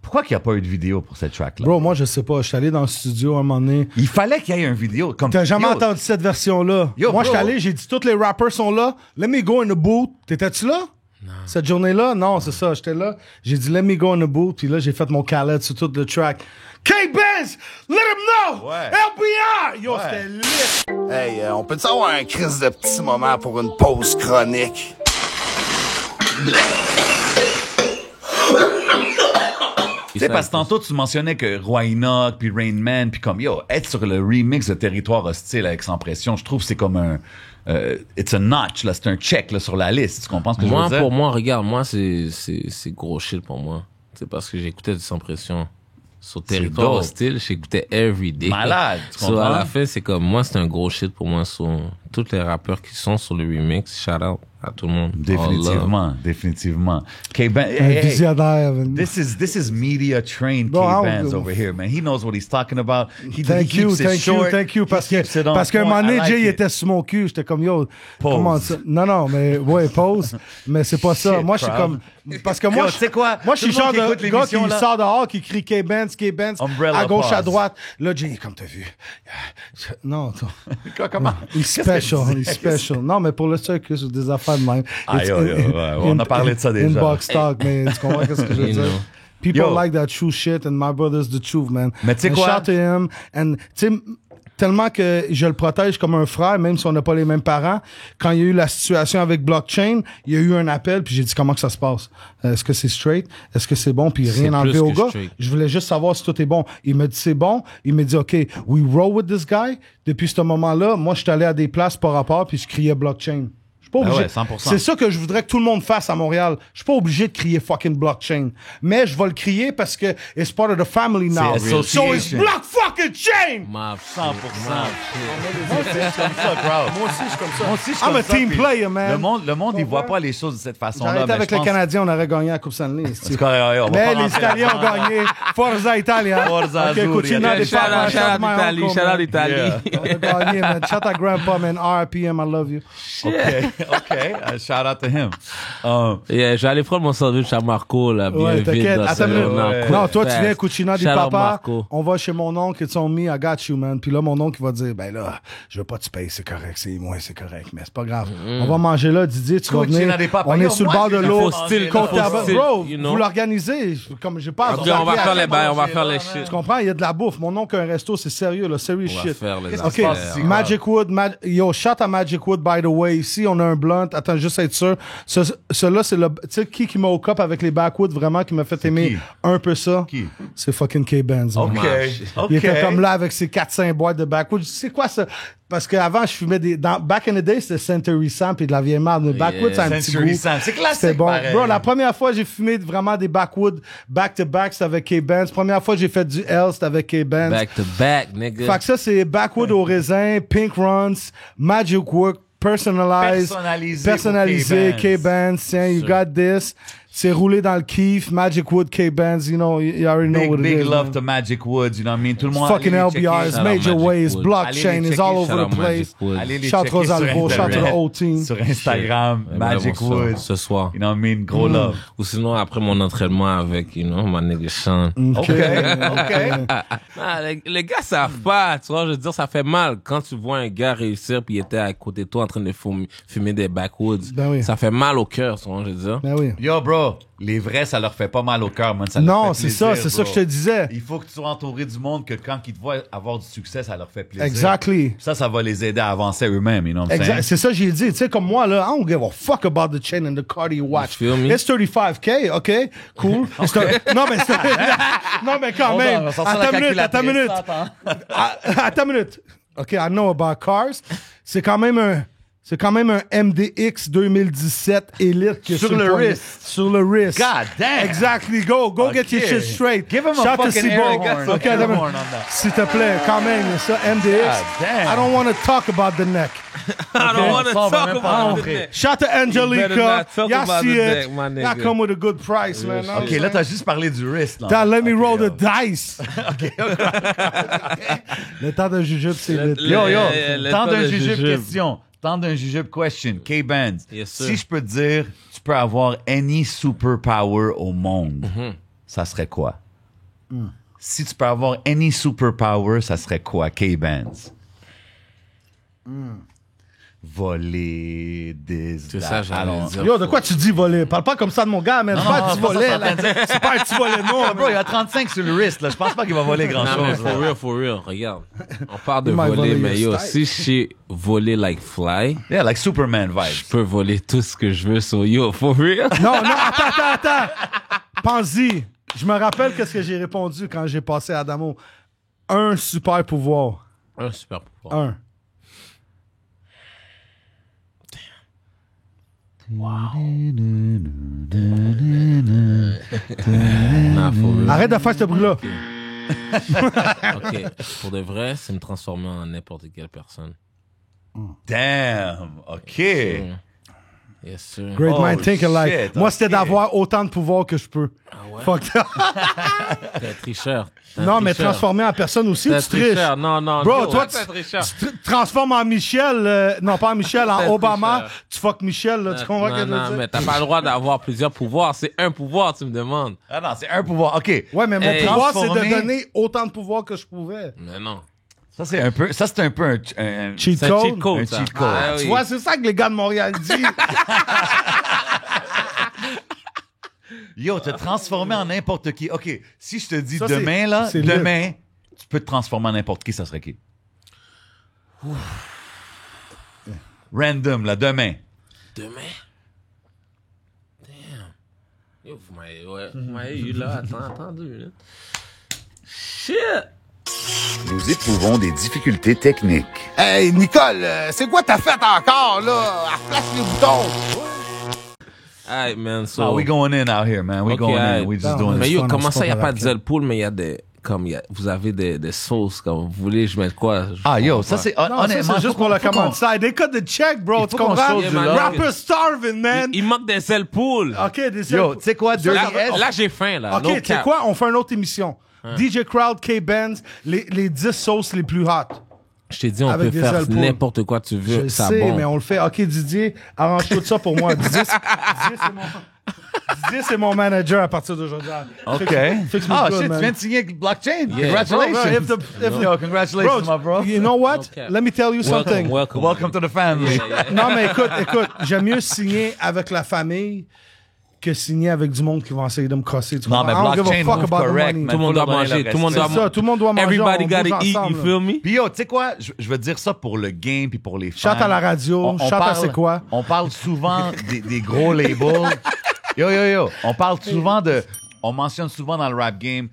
Pourquoi qu'il n'y a pas eu de vidéo pour cette track-là? Bro, moi, je sais pas. Je suis allé dans le studio à un moment donné. Il fallait qu'il y ait une vidéo. Comme, T'as jamais Yo, entendu cette version-là. Yo, Moi, je suis bro. allé, j'ai dit, tous les rappers sont là. Let me go in the booth. T'étais-tu là? Non. Cette journée-là? Non, c'est ça. J'étais là. J'ai dit, let me go in the booth. Puis là, j'ai fait mon Khaled sur tout le track. K-Benz! Let him know! Ouais. LBR! Yo, Ouais. c'était lit! Hey, on peut-tu avoir un crise de petit moment pour une pause chronique? Tu sais, parce que tantôt, tu mentionnais que Roy Enoch, puis Rain Man, puis comme, yo, être sur le remix de Territoire Hostile avec Sans Pression, je trouve que c'est comme un... it's a notch, là, c'est un check là, sur la liste. Tu comprends ce que je veux dire? Pour moi, regarde, moi, c'est gros shit pour moi. C'est parce que j'écoutais du Sans Pression. Sur Territoire dope. Hostile, j'écoutais every day. Malade, tu So, comprends? à la fin, c'est comme, moi, c'est un gros shit pour moi sur tous les rappeurs qui sont sur le remix. Shout out à tout le monde. Définitivement. K-Ben, Un hey, visionnaire. this is media trained Bro, I don't K-Benz give a over here, man. He knows what he's talking about. He Thank you, keeps it thank short. you, thank you. He Parce keeps it on qu'à un point. moment donné, I like Jay, il it. était sur mon cul. J'étais comme, yo, Pause. comment ça? Non, mais, ouais, pause. Mais c'est pas ça. Shit, moi, je suis crowd. comme, parce que moi, Yo, tu sais quoi? Moi, je suis Tout le monde genre qui écoute de gars l'émission, qui là. sort dehors, qui crie K-Benz, Umbrella à gauche, à pause. droite. Là, Jay, comme t'as vu. Non, Comment? il est special, il est special. Non, mais pour le circus, des affaires de même. Aïe, aïe, aïe, ouais, on a parlé de ça déjà. Inbox talk, mais tu comprends ce que je veux You dire? know. People Yo. like that true shit, and my brother's the truth, man. Mais tu sais And quoi? Shout to him, and tu sais, tellement que je le protège comme un frère, même si on n'a pas les mêmes parents. Quand il y a eu la situation avec Blockchain, il y a eu un appel, puis j'ai dit comment que ça se passe. Est-ce que c'est straight? Est-ce que c'est bon? Puis C'est rien enlevé plus au que gars. straight. Je voulais juste savoir si tout est bon. Il me dit c'est bon. Il me dit OK, we roll with this guy. Depuis ce moment-là, moi je suis allé à des places par rapport, puis je criais Blockchain. Je suis pas obligé. ouais, 100%. C'est ça que je voudrais que tout le monde fasse à Montréal. Je suis pas obligé de crier fucking Blockchain. Mais je vais le crier parce que it's part of the family now. C'est So it's association. Block fucking Chain! Ma 100%. Moi aussi, je suis comme ça, crowd. Moi aussi, je suis comme ça. Moi aussi, je suis I'm comme a ça, team puis player, man. Le monde, il voit pas les choses de cette façon-là. J'arrêtais mais avec je les pense- Canadiens, on aurait gagné la Coupe Stanley. C'est correct, ouais, on va Mais pas les rentrer Italiens ont là-dedans. gagné. Forza Italia. Forza Ok, Azzurri. Cucina di Shout Parma, out, shout out my Italie, uncle, shout out man. Italie. Yeah. On a gagné, man. Shout out Grandpa, man. RIPM, I love you. OK. Shout out to him. Yeah, je vais aller prendre mon sandwich à Marco, là, bien Ouais, vite. t'inquiète. dans Attends ce- une minute. non, Ouais. quick, Non, toi, tu fast. viens Cucina di Shout out Papa. Marco. On va chez mon oncle, it's on me, I got you, man. Puis là, mon oncle, il va dire, ben là, je veux pas te payer, c'est correct, c'est moi, c'est correct, mais c'est pas grave. On va manger là, Didier, tu vas Cucina venir. di Papa. On Yo, est sur le moi, bord de j'ai l'eau. faut style, Côte faut Tabac. style, Bro, you know. vous l'organisez. Comme j'ai pas à Ok, on va faire les bails, on va faire les Tu shit. comprends? Il y a de la bouffe. Mon oncle a un resto, c'est sérieux, là, serious On va shit. faire les Qu'est-ce qui OK, se passe ici, Magic Wood, yo, shout à Magic Wood, by the way. Ici, on a un blunt. Attends, juste être sûr. Celui-là, c'est le. Tu sais, qui m'a au cop avec les backwoods, vraiment, qui m'a fait aimer qui? un peu ça? Qui? C'est fucking K-Benz. man. OK. Il était comme là avec ses 4-5 boîtes de backwoods. C'est quoi ça? Parce qu'avant, je fumais des. Back in the day, c'était Century Sam et de la vieille merde. Mais backwoods, c'est un petit Century goût. Sam. C'est classique, C'était bon. pareil. Bro, la première fois, j'ai fumé vraiment des backwoods back-to-back, c'était avec K-Benz. Première fois, j'ai fait du L, c'était avec K-Benz. Back to back, nigga. Fait que ça, c'est Backwood au raisin, Pink Runs, Magic Work, Personalized, Personnalisé pour K-Benz. Tiens, you got this. C'est roulé dans le kiff, Magic Wood, K-Benz, you know, you already know what it Big is. love man. to Magic Woods, you know what I mean? Tout le monde Fucking allez les checker. LBRs, Shout out Major Magic Ways, Wood. blockchain Allez les is all checker, over shout the out place. Magic Wood. Allez les Shout checker Rosalvo, sur shout to the Internet, whole team. sur Instagram, Magic Vraiment, Woods. Ce soir. You know what I mean? Gros love. Ou sinon, après mon entraînement avec, you know, ma nigga Sean. OK. Ah, les gars savent pas, tu vois, je veux dire, ça fait mal quand tu vois un gars réussir puis il était à côté de toi en train de fumer des backwoods. Ben oui. Ça fait mal au cœur, tu vois, je veux dire. Ben oui. Yo, bro, Bro, les vrais, ça leur fait pas mal au cœur, man. Ça leur Non, fait c'est ça, plaisir, c'est ça bro. que je te disais. Il faut que tu sois entouré du monde que quand ils te voient avoir du succès, ça leur fait plaisir. Exactly. Ça va les aider à avancer eux-mêmes, you know what I'm Exact. saying? C'est ça que j'ai dit. Tu sais, comme moi, là, I don't give a fuck about the chain and the car you watch. You feel me? It's 35K, OK? Cool. Non, mais non, mais quand Hold on, on même. va sortir la Attends une minute. Attends une minute. OK, I know about cars. C'est quand même un MDX 2017 Elite que Sur tu le poignet. wrist. Sur le wrist. God damn. Exactly. Go get your shit straight. Give him a Shout to fucking Cibo. air horn. OK, Air attends une horn minute. on that. S'il te plaît, quand même, ça, MDX. God damn. I don't want to talk about the neck. I don't want to Ça, on va talk même pas about rentrer. it. Shout to better Angelica. not talk Y'all about see the it. neck, my nigga. Y'all come with a good price, man. OK, là, t'as juste parlé du wrist, là. Let me roll yo. the dice. Le temps de jujube, c'est vite. Yo, Le temps temps d'un de jujube jujube. question. Temps d'un jujube question. K-Benz. Yes, sir. Si je peux te dire, tu peux avoir any superpower au monde, ça serait quoi? Si tu peux avoir any superpower, ça serait quoi, K-Benz? Voler, C'est ça, j'allais dire. Yo, de quoi tu dis voler? Parle pas comme ça de mon gars, man. C'est pas un petit volet, là. C'est pas un petit volet, non. Bro, il a 35 sur le wrist, là. Je pense pas qu'il va voler Non, mais grand-chose. for real, regarde. On parle de Il m'a voler, volé mais your yo, style. si je sais voler like fly, Yeah, like Superman je vibes. peux voler tout ce que je veux, so yo, for real. Non, attends. Pense-y. Je me rappelle qu'est-ce que j'ai répondu quand j'ai passé à Adamo. Un super pouvoir. Un super pouvoir. Un. Nah, for real. Arrête de faire ce bruit-là. OK. Pour de vrai, c'est me transformer en n'importe quelle personne. Damn. OK. Yes, sir. Great Oh, mind think alike. shit, Moi, c'était ok. d'avoir autant de pouvoir que je peux. ouais? Fuck that. T'es un tricheur. T'es un Non, mais tricheur. transformer en personne aussi, T'es un tu triches. tricheur. Non. Bro, yo, toi, t'es un tricheur. tu te transformes en Michel, non pas en Michel, en T'es un Obama, tricheur. tu fuck Michel, là, tu comprends ce que je veux Non, dire? mais t'as pas le droit d'avoir plusieurs pouvoirs. C'est un pouvoir, tu me demandes. Ah non, c'est un pouvoir. OK. Ouais, mais mon Hey, pouvoir, c'est de transformer- donner autant de pouvoir que je pouvais. Mais non. Ça, c'est un peu un Cheat C'est un code. cheat code, Un ça. cheat code. Ah, Tu oui. vois, c'est ça que les gars de Montréal disent. Yo, te transformer en n'importe qui. OK, si je te dis Ça, demain, là, c'est demain, tu peux te transformer en n'importe qui, ça serait qui? Random, là, demain. Demain? Damn. Yo, vous m'avez eu là. Attends 2 minutes. Shit! Nous éprouvons des difficultés techniques. Hey, Nicole, c'est quoi t'as fait encore, là? Flash les boutons. Alright, man. So, So, we going in out here, man. We Ok, going in. alright. We just Non, doing mais this. yo, fun, comment c'est ça, il n'y a pas pas la de Zelpool, mais il y a des. Vous avez des sauces, comme vous voulez, je mets quoi? Ah, yo, ça, c'est Non, ça, honnêtement. c'est juste pour le commanditaire. They cut the check, bro. Il Tu faut qu'on comprends? sauce du lard. Rapper starving, man. Il manque des Zelpool. OK, des Yo, tu sais quoi, Dirty Là, S? là, j'ai faim, là. OK, No tu sais cap. quoi? On fait une autre émission. DJ Crowd, K-Benz, les 10 sauces les plus hot. Je t'ai dit, on Avec peut des faire Zelpool. n'importe quoi tu Je veux. le Ça sais, bombe. mais on le fait. OK, Didier, arrange tout ça pour moi. Didier, c'est mon manager à partir d'aujourd'hui. OK. Fixe-moi Ah, good, shit, man. tu viens de signer Blockchain. Yeah. Congratulations. Bro, if the- Yo, congratulations, my bro. You know what? Okay. Let me tell you something. Welcome to the family. Non, mais écoute, j'aime mieux signer avec la famille que signer avec du monde qui va essayer de me crosser. Tu Non, comprends? mais I don't give a blockchain fuck move about the correct, money. man. Tout le monde Faut doit leur donner manger. leur Tout le monde respect. doit C'est ça, tout le monde doit manger. Everybody on gotta bouge eat, you ensemble, feel me? Puis yo, tu sais quoi? Je veux dire ça pour le game puis pour les fans. Chante à la radio, chante à C'est quoi? On parle souvent des gros labels. Yo. On parle souvent de... On mentionne souvent dans le rap game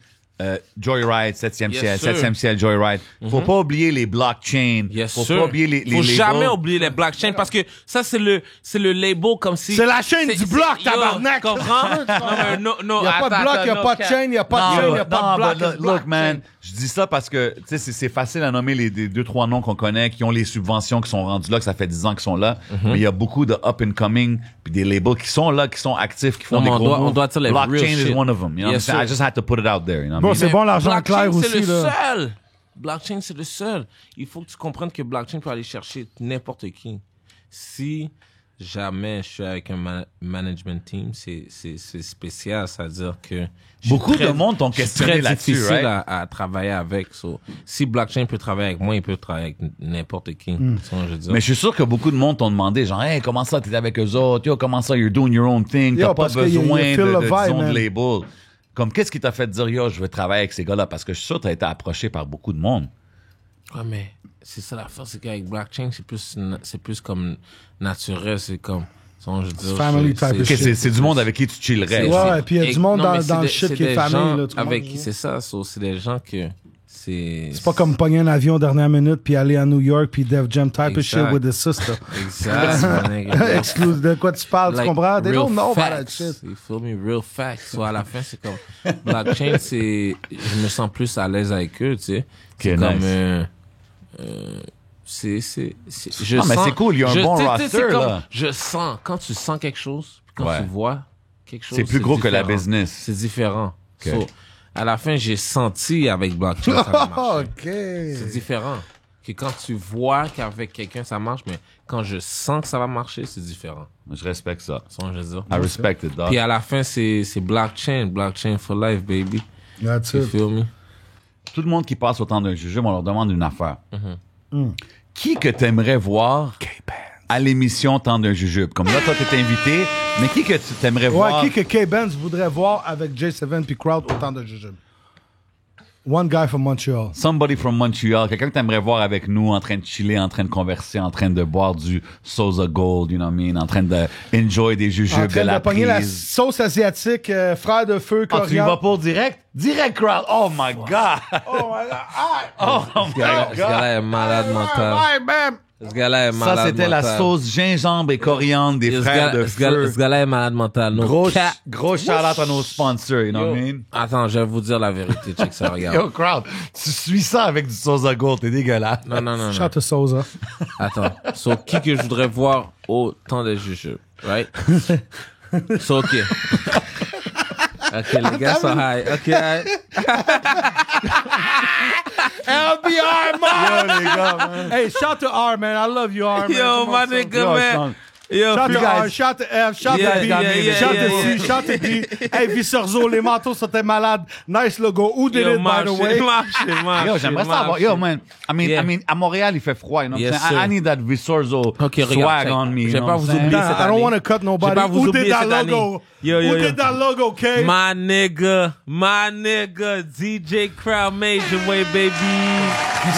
Joyride, 7e Yes, ciel, sir. 7e ciel, Joyride. Faut pas oublier les blockchains. Yes, Faut sir. pas oublier les Faut labels. jamais oublier les blockchains parce que ça, c'est le label comme si. C'est la chaîne du bloc, yo, tabarnak. Tu comprends? Non, Il n'y a pas de bloc, il n'y a pas de chaîne, il n'y a pas de chaîne, il n'y a pas de bloc. but look, man, je dis ça parce que tu sais, c'est facile à nommer les 2-3 noms qu'on connaît, qui ont les subventions, qui sont rendus là, que ça fait 10 ans qu'ils sont là. Mais il y a beaucoup de up and coming, puis des labels qui sont là, qui sont actifs, qui font Non, des mais gros on moves. doit dire les Blockchain real is shit. one of them. You know Yes, what I'm saying? I sir. just had to put it out there. You know Bon, what I c'est mean? bon, l'argent Blockchain, clair aussi, c'est le là. seul. Blockchain, c'est le seul. Il faut que tu comprennes que blockchain peut aller chercher n'importe qui. Si jamais je suis avec un management team. C'est spécial, c'est-à-dire que Beaucoup de monde t'ont c'est questionné très là-dessus, difficile right? à travailler avec. So, si Blockchain peut travailler avec moi, il peut travailler avec n'importe qui. Ça, je veux dire. Mais je suis sûr que beaucoup de monde t'ont demandé, genre, hey, comment ça, t'es avec eux autres? Yo, comment ça, you're doing your own thing? Yo, T'as pas parce que you besoin feel de the vibe, disons, de man. label. Comme, qu'est-ce qui t'a fait dire, yo, je veux travailler avec ces gars-là? Parce que je suis sûr que t'as été approché par beaucoup de monde. Ouais, mais c'est ça l'affaire, c'est qu'avec Blockchain, c'est plus comme naturel, c'est comme, je veux dire, family type of Ok, shit. c'est du monde avec qui tu chillerais. Ouais, puis il y a du monde non, mais dans le des- shit c'est qui est des famille, gens là, tu avec comprends? qui c'est ça, c'est des gens que c'est C'est pas comme pogner un avion dernière minute puis aller à New York puis Def Jam type of shit Exact. with his sister. exact, mon nigga. Excuse de quoi tu parles, tu Like, comprends? They real don't know about that facts. shit. You feel me? Real facts. So, à la fin, c'est comme, Blockchain, je me sens plus à l'aise avec eux, tu sais. C'est Ok, comme, nice. je Ah, mais sens- c'est cool, il y a un je- bon tu sais, roster, c'est comme, là. je sens, quand tu sens quelque chose, puis quand Ouais. tu vois quelque chose, C'est plus gros que la différent. business. C'est différent. Ok. So, à la fin, j'ai senti avec Blockchain, ça va marcher. OK. C'est différent. Que quand tu vois qu'avec quelqu'un, ça marche, mais quand je sens que ça va marcher, c'est différent. Je respecte ça. Ça, je veux dire. I respect it, dog. Puis à la fin, c'est blockchain. Blockchain for life, baby. That's You it. feel me? Tout le monde qui passe au temps d'un jugé, on leur demande une affaire. Mm-hmm. Qui que t'aimerais voir à l'émission Temps d'un jujube? Comme là, toi, t'es invité, mais qui que tu t'aimerais voir? Ouais, qui que K-Benz voudrait voir avec J7 puis Crowd autant de jujubes? One guy from Montreal. Somebody from Montreal, quelqu'un que t'aimerais voir avec nous en train de chiller, en train de converser, en train de boire du Sosa Gold, you know what I mean? En train de enjoy des En jujubes, de train la de pogner la prise. sauce asiatique, frère de feu, Ah, tu y vas coriandre. pour direct? Direct crowd! Oh my God! Oh my God. Oh my Ce gars-là est malade mental. Ouais, man. Ce gars-là est malade Ça, c'était la mental. sauce gingembre et coriandre des Ce frères de feu. ce gars-là est malade mental. No Gros, cap. gros shout-out à nos sponsors, you know what I Yo, mean? Attends, je vais vous dire la vérité. Check ça, regarde. Yo, crowd, tu suis ça avec du Sosa Gold, t'es dégueulasse. Non. Shout to Souza. Attends. So, qui que je voudrais voir au temps des jujubes, right? So, OK. OK, les gars sont high. OK, high. LBR, man. Yo, les gars, man. Hey, shout to R, man. I love you, R, man. Yo, Come my on, son. nigga, Yo, man. Sean. Yo, Shout you to guys. R, shout to F, shout Yeah, to B, yeah, shout yeah, to C, yeah. shout to D. Hey, Visserzo, les manteaux sont malades. Nice logo. Who did Yo, it, by the way? Yo, j'aimerais ça avoir. Yo, man. Yeah. I mean, à Montréal, il fait froid, you know what I'm Yes, saying? I sir. need that Visorzo Ok, regarde, swag check. on me. Je you vais know pas what vous I'm saying? oublier Nah, cette I don't année. want to cut Je nobody. vais pas vous Who oublier did that cette année. logo? Yo, Who yo. did that logo, K? My nigga, DJ Crowd Major Way, baby.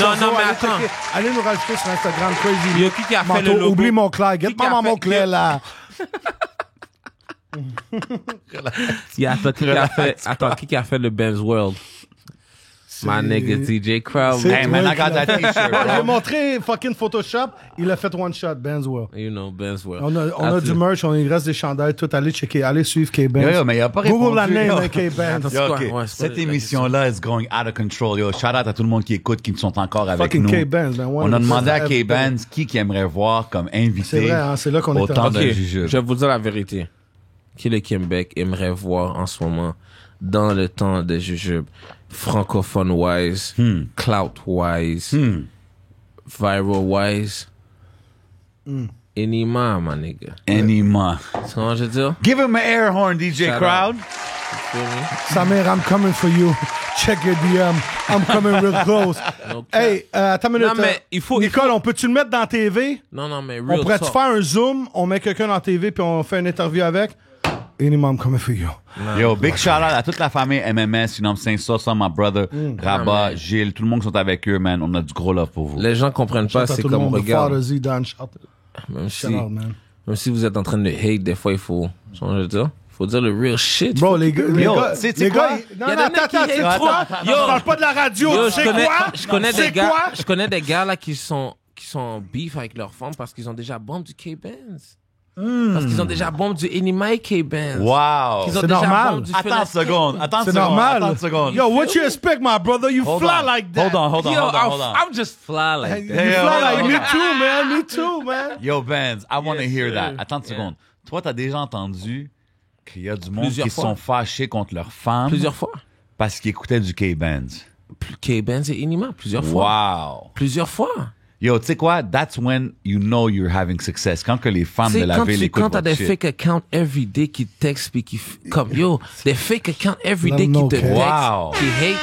Non, mais attends. Allez nous rajouter sur Instagram, Crazy. Yo, qui a fait Manteau, le logo? oublie mon Claire. Get Qui pas a mon fait- Claire, là. Yeah, attends, qui a fait le Ben's World? My nigga, DJ Crowd. C'est Hey, man, toi I got qui l'as that fait. t-shirt, Moi, bro. j'ai montré fucking Photoshop. Il a fait one shot, Ben's World. You know, Ben's World. On a du merch, il reste des chandails, tout. Allez checker, allez suivre K-Benz. Yo, mais il a pas répondu. Google la name, Yo. hein, K-Benz. C'est Yo, quoi? ok. Ouais, c'est quoi Cette la émission-là is going out of control. Yo, shout out à tout le monde qui écoute, qui sont encore avec Fucking nous. K-Benz, man. On a demandé à K-Benz qui aimerait voir comme invité. C'est vrai, hein, c'est là qu'on est au temps rendu. d'un Ok, jujube. je vais vous dire la vérité. Qui le Québec aimerait voir en ce moment dans le temps des jujubes, francophone-wise, clout-wise, viral-wise, Enima, my nigga. Anima. Tu vois ce que je veux dire? Give him an air horn, DJ Shout Crowd. Feel me? Samir, I'm coming for you. Check your DM. I'm coming real close. No cap. Hey, attends une minute. Non, mais il faut- Nicole, on peut-tu le mettre dans TV? Non, mais On real pourrait-tu talk. faire un Zoom, on met quelqu'un dans TV puis on fait une interview avec? Anima, I'm coming for you. Yo, big shout out à toute la famille MMS, you know what I'm saying? Sosa, my brother, Rabat, mais- Gilles, tout le monde qui sont avec eux, man. On a du gros love pour vous. Les gens comprennent pas, Shout out c'est tout le comme, monde, regarde, Father Z, Don, shout même si, out, man. même si vous êtes en train de hate, des fois, il faut, tu vois ce que je veux dire? Faut dire le real shit. Bro, les gars, Yo, gars, sais-tu les quoi? gars, non, Y a non, des mecs qui attends, hate c'est trop. quoi? Yo. Je parle pas de la radio, Yo, tu sais quoi? je connais C'est des gars, quoi? je connais des gars là qui sont en beef avec leurs femmes parce qu'ils ont déjà bombe du K-Benz. Parce qu'ils ont déjà bombe du Enima et K-Benz. Wow. Ils ont C'est déjà normal. bombe du Attends une seconde. Attends une C'est seconde. normal. Attends une seconde. Yo, what you expect, my brother? You Hold fly on. like that. Hold on. Yo, Hold on. I'm just fly like You that. Hey, fly hold like on. me too, man. Me too, man. Yo, Benz, I want to Yes, hear sir. that. Attends une seconde. Toi, t'as déjà entendu qu'il y a du monde Plusieurs qui fois. sont fâchés contre leurs femmes Plusieurs fois. parce qu'ils écoutaient du K-Benz. K-Benz et Enima, plusieurs fois. Wow. Plusieurs fois. Yo, tu sais quoi? That's when you know you're having success. Quand que les femmes de la ville écoutent quand t'as votre des shit. fake accounts every day qui te textent puis qui comme yo, des fake accounts every day Let 'em qui te know, textent, wow. qui hate.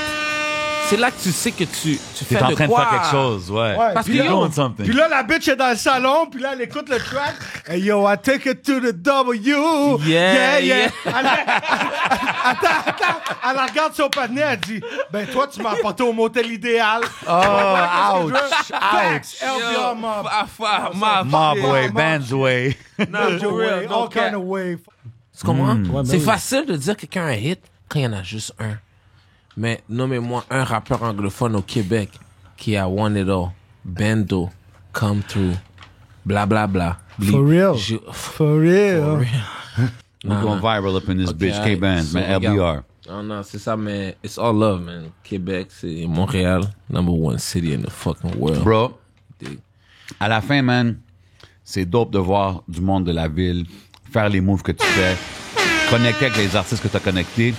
C'est là que tu sais que tu T'es fais en de train de quoi. faire quelque chose, ouais. Parce puis que là, yo, doing something. Puis là, la bitch est dans le salon, puis là, elle écoute le track. Hey yo, I take it to the W. Yeah. Attends. Elle regarde son patinet, elle dit, ben toi, tu m'as apporté au motel idéal. Oh, ouch, Facts, ouch. LBR mob. Mob way, mob Ben's way. All real, no kind cap. of way. Tu comprends? Ouais, C'est ben oui. facile de dire que quelqu'un a un hit quand il y en a juste un. Mais nommez-moi un rappeur anglophone au Québec qui a one it all. Bendo, Come Through, bla bla bla. For real. Je- For real. We're going viral up in this bitch. alright. K-Band, So, man, LBR. regarde. Non, c'est ça, mais it's all love, man. Québec, c'est Montréal, number one city in the fucking world. Bro, à la fin, man, c'est dope de voir du monde de la ville faire les moves que tu fais, connecter avec les artistes que tu as connectés.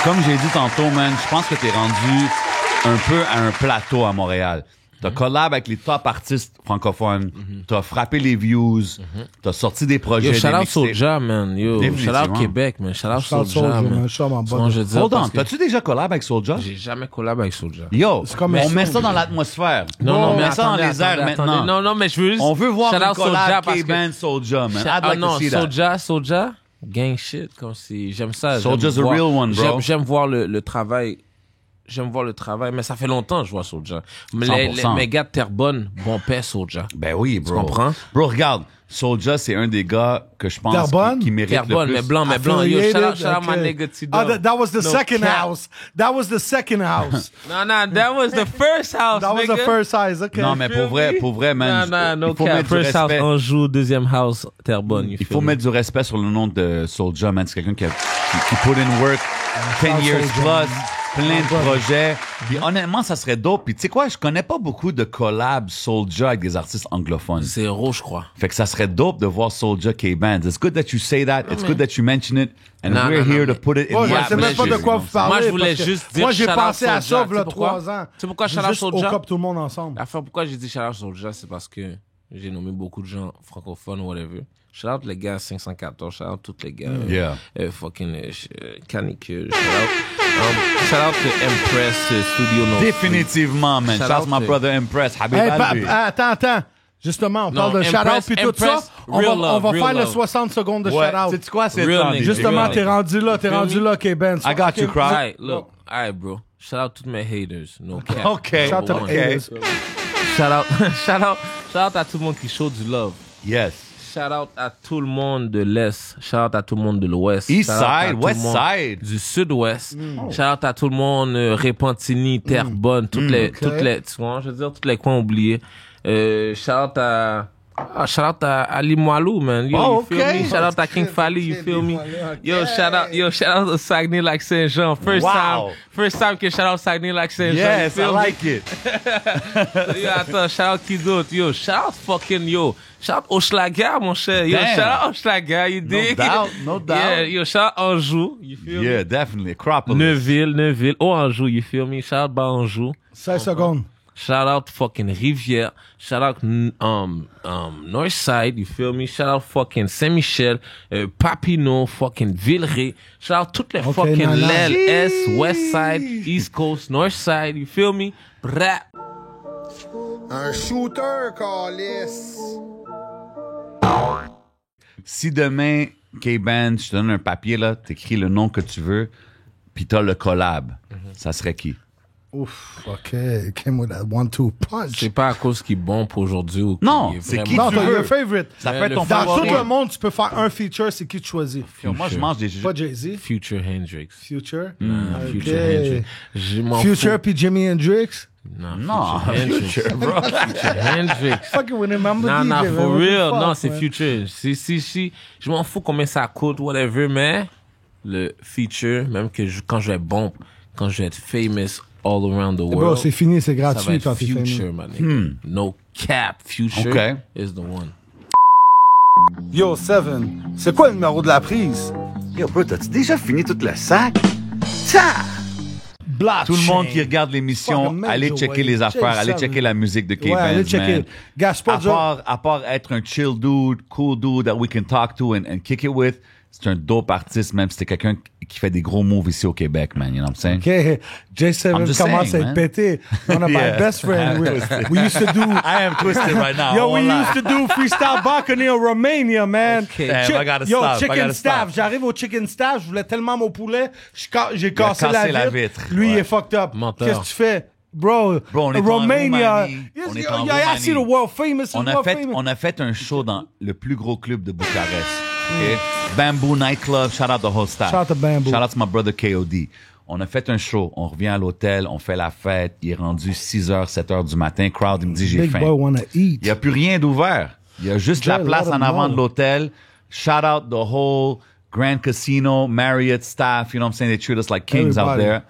Comme j'ai dit tantôt, man, je pense que tu es rendu un peu à un plateau à Montréal. T'as collab avec les top artistes francophones, t'as frappé les views, t'as sorti des projets, Yo, des shout out mixtapes. Soulja, man. Yo, shout Définitivement. out Québec, man. Shout out Shout out Soulja, Soulja, man. man. Shout out my Tu vois, brother. je veux dire, Hold on, parce que t'as-tu déjà collab avec Soulja? j'ai jamais collab avec Soulja. Yo, comme on un met son, ça dans bro. l'atmosphère. Non, on mais met ça dans attendez, les airs attendez, maintenant. attendez. Non, mais je veux juste... On veut voir shout une out Soulja collab parce que- K-Band Soulja, man. I'd Ah like non, to see that. Soulja, gang shit, comme si... J'aime ça. Soulja's j'aime a voir- real one, bro. J'aime voir le travail. J'aime voir le travail, mais ça fait longtemps que je vois Soulja. Mais 100%. mes gars de Terrebonne, bon père Soulja. Ben oui, bro. Tu comprends? Bro, regarde, Soulja, c'est un des gars que je pense Terrebonne? qui mérite Terrebonne, le mais plus. blanc. Yo, shout out my Okay. nigga T-Dog. Ah, that was the No second cap. house. That was the second house. No, that was the first house, That was nigga. the first house. Okay. Non, mais pour vrai, man, No il faut cap. mettre du First house, respect. Anjou, deuxième house, Terrebonne. Il faut mettre du respect sur le nom de Soulja, man. C'est quelqu'un qui put in work 10 years Soulja. plus, plein de projets. Puis honnêtement, ça serait dope. Puis tu sais quoi, je connais pas beaucoup de collabs Soulja avec des artistes anglophones. Zéro, je crois. Fait que ça serait dope de voir Soulja K-Band. It's good that you say that. It's good that you mention it. And Non, we're non, here non, to put it in Moi, the je sais même pas de atmosphere, quoi you vous know? parlez. Moi, je voulais parce que juste dire Moi, j'ai shout out pensé à Soulja. ça, Tu là, sais pourquoi? 3 ans. Tu sais pourquoi J'ai shout out juste Soulja? au cop tout le monde ensemble. L'affaire, pourquoi j'ai dit shout out Soulja, c'est parce que j'ai nommé beaucoup de gens francophones, whatever. Shout out les gars 514, shout out tous les gars. Yeah. Canicule, shout out to Empress Studio No. Définitivement, man. Shout Shout out out my to- brother Impress. Habib Hey, Albi. attends. Justement, on Non, parle de shout-out Empress- puis tout Empress, ça. real On love, va real faire le love. 60 secondes de Ouais, shout-out. sais-tu quoi, c'est Real ça. nigga. Justement, Real t'es rendu là, Feel me? K-Ben. I got you, Crop. Alright, look. Alright, bro. Shout out to my haters. No cap. Okay. Shout out to Number the one. haters. Shout out à tout le monde qui show du love. Yes. Shout out à tout le monde de l'Est. Shout out à tout le monde de l'Ouest. East Shout out à side, tout le West monde side. Du Sud-Ouest. Shout out à tout le monde, Repentigny, Terrebonne, toutes les, tu vois, je veux dire, tous les coins oubliés. Shout out à Limoilou, man. Yo, Oh, you feel okay. me? Shout out à King Fally, you feel me? Yo, shout out to Saguenay Lac Saint-Jean. Wow. First time que shout out Saguenay Lac Saint-Jean. Yes, you I feel me? like it. Yo, attends, shout out qui d'autre? Yo, shout out fucking, yo. Shout out Hochelaga, mon cher. Yo, Damn. shout out Hochelaga, you dig? No doubt. Yeah, yo, shout out Anjou, you feel Yeah, me? definitely. Acropolis. Neuville. Oh, Anjou, you feel me? Shout out Anjou. 16 secondes. Shout out fucking Rivière. Shout out Northside, you feel me? Shout out fucking Saint-Michel, Papineau, fucking Villeray. Shout out toutes les fucking nana. l'aile, Est, West Side, East Coast, North Side, you feel me? Rap. Un shooter, calice. Si demain, K-Band, je te donne un papier, là, t'écris le nom que tu veux, puis t'as le collab, ça serait qui? Ouf, OK. It came with that 1-2 punch. C'est pas à cause qu'il est bon pour aujourd'hui ou Non, qu'il est c'est vraiment- qui Non, tu t'as veux. your favorite. Ça Mais peut être le ton Dans favori. tout le monde, tu peux faire un feature, c'est qui tu choisis? Yo, moi, je mange des jeux. Pas Jay-Z. Future Hendrix. Future. Future Ok. Hendrix. Je m'en Future fous. puis Jimi Hendrix. Non, Future Hendrix. Future Hendrix. Fucking with him, I'm the Non, DJ, non, man. for What the real. fuck, Non, c'est man? Future. Si. Je m'en fous combien ça coûte, whatever, mais le feature, même que quand je vais être bon, quand je vais être famous all around the Bro, world, c'est fini, c'est ça va gratuit être quand t'es Future, famous. my nigga. No cap. Future Ok. is the one. Yo, Seven, c'est quoi le numéro de la prise? Yo, bro, t'as-tu déjà fini tout le sac? Ça! Blockchain. Tout le monde qui regarde l'émission, Fucking allez major checker way. les affaires, allez Check ça, checker la musique de Ouais, allez K-Benz, checker. man. Gars, c'est pas dur. À part être un chill dude, cool dude that we can talk to and kick it with, c'est un dope artiste, même si c'est quelqu'un qui fait des gros moves ici au Québec, man. You know what I'm saying? OK, J7 I'm just commence saying, à man. être pété. One of my Yeah. best friends. We used to do... I am twisted right now. Yo, we Hold on. used to do freestyle balcony in Romania, man. Damn, I gotta Yo, stop, I chicken gotta staff. stop. J'arrive au chicken staff, je voulais tellement mon poulet, j'ai cassé cassé la la vitre. vitre. Lui, il Ouais. est fucked up. Menteur. Qu'est-ce que tu fais? Bro, on est en Romania. Roumanie. On est Yeah, en I see the Roumanie. world famous. On a fait un show dans le plus gros club de Bucarest. Okay? Bamboo Nightclub. Shout out the whole staff. Shout out to Bamboo. Shout out to my brother KOD. On a fait un show. On revient à l'hôtel. On fait la fête. Il est rendu 6h, 7h du matin. Crowd, il me dit j'ai Big faim. boy wanna eat. Il n'y a plus rien d'ouvert. Il y a juste Jay, la place let en him avant know. de l'hôtel. Shout out the whole Grand Casino, Marriott staff. You know what I'm saying? They treat us like kings out Everybody. there.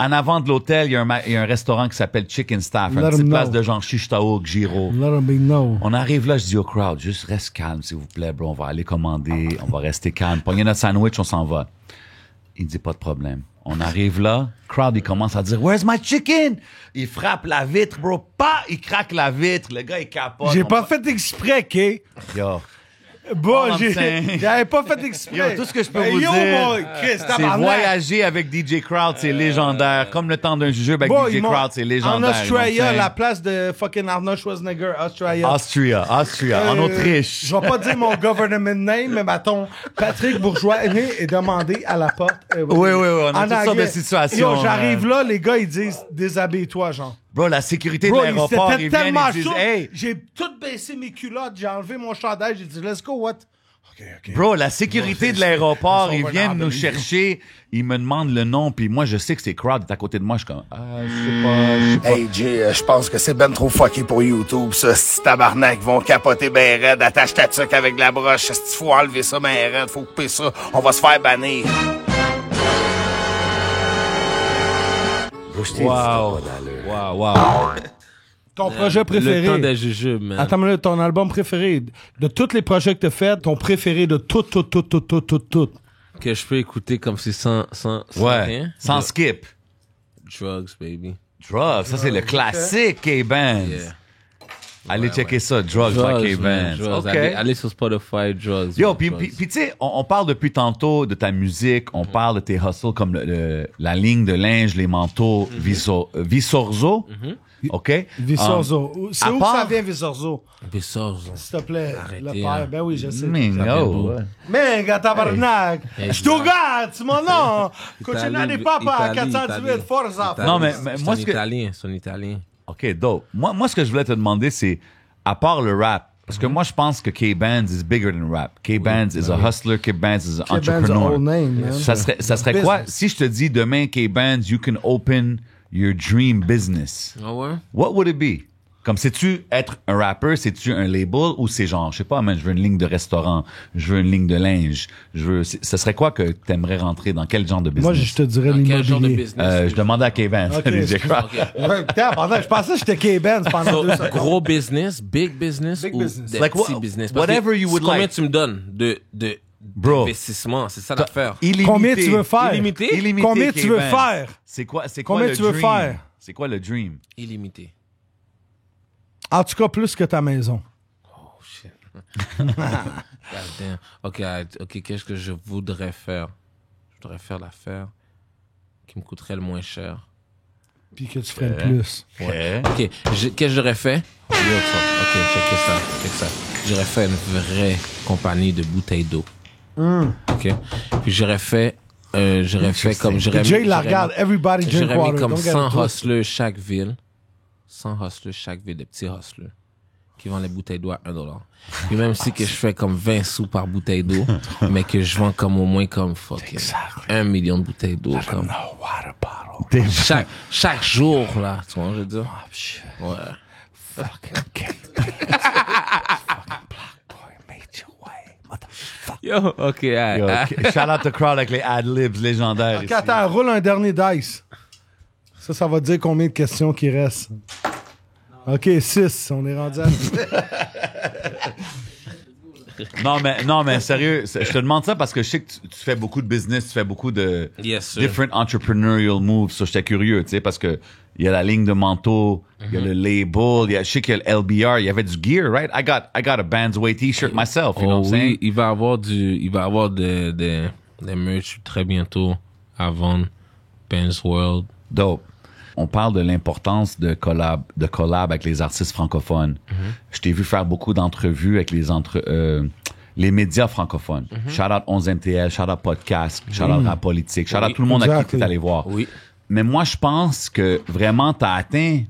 En avant de l'hôtel, il y a un restaurant qui s'appelle Chicken Staff. Let Une petite him place know. de genre Chichtaouk, Giro. Let him be know. On arrive là, je dis au crowd, juste reste calme, s'il vous plaît, bro. On va aller commander, on va rester calme. Pogner notre sandwich, on s'en va. Il dit pas de problème. On arrive là, crowd, il commence à dire, Where's my chicken? Il frappe la vitre, bro. Pas, il craque la vitre. Le gars, il capote. J'ai On pas va- fait exprès, K. Yo. Bon, All I'm saying. j'avais pas fait exprès. Yo, tout ce que je peux Hey, vous yo, dire, boy, Chris, c'est tabarnak. voyager avec DJ Crowd, c'est légendaire. Comme le temps d'un jeu avec Boy, DJ ils m'ont- Crowd, c'est légendaire. En you know what I'm Australia, saying? la place de fucking Arnold Schwarzenegger, Australia. Austria, en Autriche. Je vais pas dire mon government name, mais mettons, Patrick Bourgeois est demandé à la porte. Oui, on a En toutes sortes anglais. de situations. Yo, j'arrive là, les gars, ils disent, déshabille-toi, genre. Bro, la sécurité Bro, de l'aéroport, c'était ils viennent, tellement ils disent, chaud. hey, J'ai tout baissé mes culottes, j'ai enlevé mon chandail, j'ai dit, let's go, what? OK. bro, la sécurité de l'aéroport, Ils ils sont viennent nous vulnérables. chercher, ils me demandent le nom, puis moi, je sais que c'est Crowd est à côté de moi, je suis comme, je sais pas. Hey Jay, je pense que c'est ben trop fucké pour YouTube, ça. Si tabarnak vont capoter ben raide, attache ta tuque avec de la broche. Si faut enlever ça ben raide, faut couper ça, on va se faire bannir. Bro, je t'ai dit, Wow. t'as pas d'allure. Wow. Ton projet Le temps préféré. des jujubes, man. Attends, mais là, ton album préféré. De tous les projets que t'as fait, ton préféré de tout. Que je peux écouter comme si sans Ouais, rien. sans De- skip. Drugs, baby. Drugs, ça c'est le classique K-Benz. Yeah. Allez checker ça, Drugs by Man, K-Benz. drugs. OK. Allez sur Spotify, Drugs. Yo, man, puis drugs. tu sais, on parle depuis tantôt de ta musique, on parle de tes hustles comme la ligne de linge, les manteaux, Visorzo, OK? Visorzo. C'est à où que part- ça vient, Visorzo? Visorzo. S'il te plaît. Arrêtez, Le père. hein. Ben oui, je sais. Mingo. Menga, tabarnak! Hey, Je te regarde, c'est mon nom! Continue Italie, des papas à Italie, 418, Italie. forza! Non, mais C'est moi, un ce que- italien, c'est un italien. OK, dope. Moi, ce que je voulais te demander, c'est, à part le rap, parce que moi, je pense que K-Benz is bigger than rap. K-Benz is a hustler, K-Benz is an K-Benz, entrepreneur. old name, man. Ça serait quoi, Business. si je te dis demain, K-Benz, you can open your dream business. Ah ouais? What would it be? Comme, sais-tu être un rapper, c'est-tu un label ou c'est genre, je sais pas, man, je veux une ligne de restaurant, je veux une ligne de linge, ce serait quoi que t'aimerais rentrer dans quel genre de business? Moi, je te dirais Dans quel genre de l'immobilier. business? Je demandais à K-Benz. Ok, DJ excuse-moi. Crowd. Ouais, putain, pendant, je pensais que j'étais K-Benz pendant 2 secondes. Gros business, big business Big ou business. des Like petits what- business? Parce whatever que you would combien like. tu me donnes Bro. d'investissement? C'est ça l'affaire. Illimité. Combien tu veux faire? Illimité? Illimité, Combien tu veux K-Benz. faire? C'est quoi Combien le tu veux dream? faire? C'est quoi le dream? Illimité. En tout cas, plus que ta maison. Oh shit. God damn. Ok, qu'est-ce que je voudrais faire? Je voudrais faire l'affaire qui me coûterait le moins cher. Puis que tu ferais le plus. Ouais. Ok, qu'est-ce que j'aurais fait? Ok, check ça. J'aurais fait une vraie compagnie de bouteilles d'eau. Ok. Puis j'aurais fait comme Jay la regarde, everybody drink j'aurais mis water. comme Don't get 100 it twisted. hustlers chaque ville. 100 hustlers chaque ville, des petits hustlers qui vendent les bouteilles d'eau à $1. Puis même si que je fais comme 20 sous par bouteille d'eau, mais que je vends comme au moins comme fucking 1 million de bouteilles d'eau. Comme chaque jour, là, tu vois, je veux dire. Ouais. Yo, ok, Yo, shout out to Crowd avec les ad-libs légendaires. Ok, ici. attends, roule un dernier dice. Ça va dire combien de questions qui restent. Ok, 6. On est rendu à... Non, mais sérieux, je te demande ça parce que je sais que tu fais beaucoup de business, tu fais beaucoup de Yes, sir. different entrepreneurial moves. So, j'étais curieux, tu sais, parce que il y a la ligne de manteau, il y a le label, je sais qu'il y a le LBR, il y avait du gear, right? I got a Bandsway t-shirt myself, you know what I'm saying? Il va avoir des merch très bientôt à vendre. Ben's World. Dope. On parle de l'importance de collab avec les artistes francophones. Je t'ai vu faire beaucoup d'entrevues avec les médias francophones. Shout out 11MTL, shout out Podcast, shout out Rap Politique, shout out tout le monde à qui tu es allé voir. Oui. Mais moi, je pense que vraiment, tu as atteint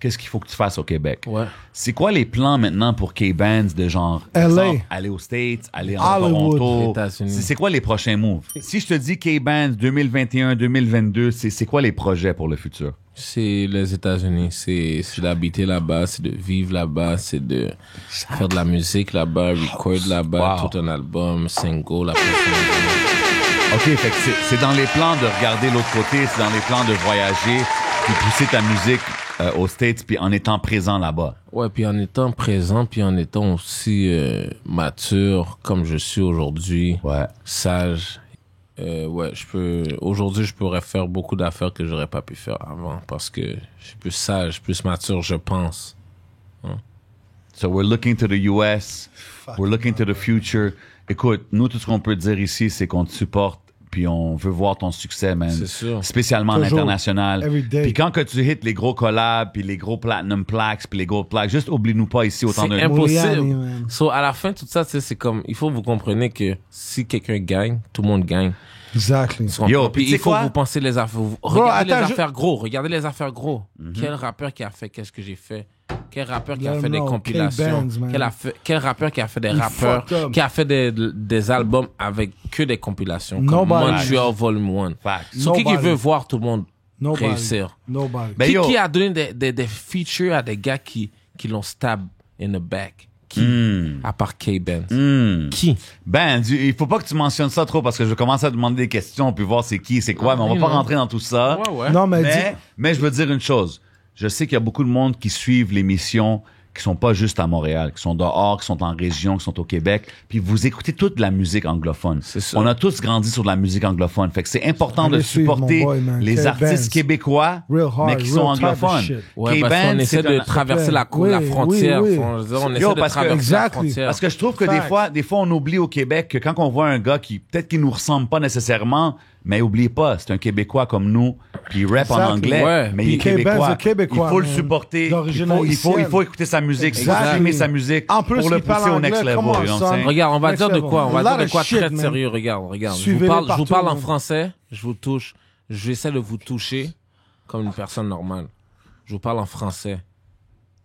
qu'est-ce qu'il faut que tu fasses au Québec. Ouais. C'est quoi les plans maintenant pour K-Bands de genre, LA. exemple, aller aux States, aller en Hollywood. Toronto? États-Unis. C'est quoi les prochains moves? Si je te dis K-Bands 2021-2022, c'est quoi les projets pour le futur? C'est les États-Unis. C'est d'habiter là-bas, c'est de vivre là-bas, c'est de faire de la musique là-bas, record là-bas, Wow. tout un album, single, la prochaine. OK, fait que c'est dans les plans de regarder l'autre côté, c'est dans les plans de voyager, puis pousser ta musique aux States, puis en étant présent là-bas. Ouais, puis en étant présent, puis en étant aussi mature comme je suis aujourd'hui, Ouais. sage. Ouais, aujourd'hui, je pourrais faire beaucoup d'affaires que j'aurais pas pu faire avant parce que je suis plus sage, plus mature, je pense. So we're looking to the US, we're looking to the future. Écoute, nous, tout ce qu'on peut dire ici, c'est qu'on te supporte, puis on veut voir ton succès, man. C'est sûr. Spécialement à Toujours. l'international. Every day. Puis quand que tu hits les gros collabs, puis les gros platinum plaques, puis les gold plaques, juste oublie-nous pas ici autant C'est de... impossible. Mouliani, man. So, à la fin, tout ça, tu sais, c'est comme, il faut que vous compreniez que si quelqu'un gagne, tout le monde gagne. Exactly. Tu comprends? Yo, Puis puis tu il sais faut quoi? que vous pensez les affaires. Regardez attends, les affaires gros. Regardez les affaires gros. Quel rappeur qui a fait qu'est-ce que j'ai fait? Quel rappeur qui a Let fait him des know. compilations? K-Benz, man. Quel rappeur qui a fait des He rappeurs? fucked up. Qui a fait des albums avec que des compilations? Comme Nobody. Montreal Volume 1. Facts. So, qui Nobody. veut voir tout le monde Nobody. réussir? Nobody. Ben, yo. Qui a donné des features à des gars qui l'ont stab in the back? Qui? À part K-Benz. Qui? Ben, il faut pas que tu mentionnes ça trop parce que je vais commencer à demander des questions puis voir c'est qui, c'est quoi, mais on va pas rentrer dans tout ça. Ouais. Non, mais, Mais je veux dire une chose. Je sais qu'il y a beaucoup de monde qui suivent l'émission, qui sont pas juste à Montréal, qui sont dehors, qui sont en région, qui sont au Québec, puis vous écoutez toute de la musique anglophone. C'est ça. On a tous grandi sur de la musique anglophone. Fait que c'est important Allez de suivre supporter mon boy, man. les K-Benz. artistes québécois, Real hard, mais qui sont real type of anglophones. shit. Ouais, parce qu'on essaie de traverser la Oui, frontière. oui, oui. On essaie Yo, de parce que- traverser la Exactly. frontière. Parce que je trouve que Facts. des fois, on oublie au Québec que quand on voit un gars qui, peut-être qu'il nous ressemble pas nécessairement, mais oubliez pas, c'est un Québécois comme nous, puis il rap en Exactly. anglais, Ouais. mais il est Puis K-Benz Québécois. est Québécois, Il faut le man. supporter. D'origine Il faut haïtienne. écouter sa musique, il faut Exactly. streamer sa musique En plus, pour le il parle pousser au next anglais, level. come on, you know what I'm son. saying? Regarde, on va Next dire de level. quoi? On va A dire lot de of quoi shit, très man. sérieux. Regarde. Je vous Suivez-les parle partout, en man. français, je vous touche, j'essaie de vous toucher comme une personne normale. Je vous parle en français.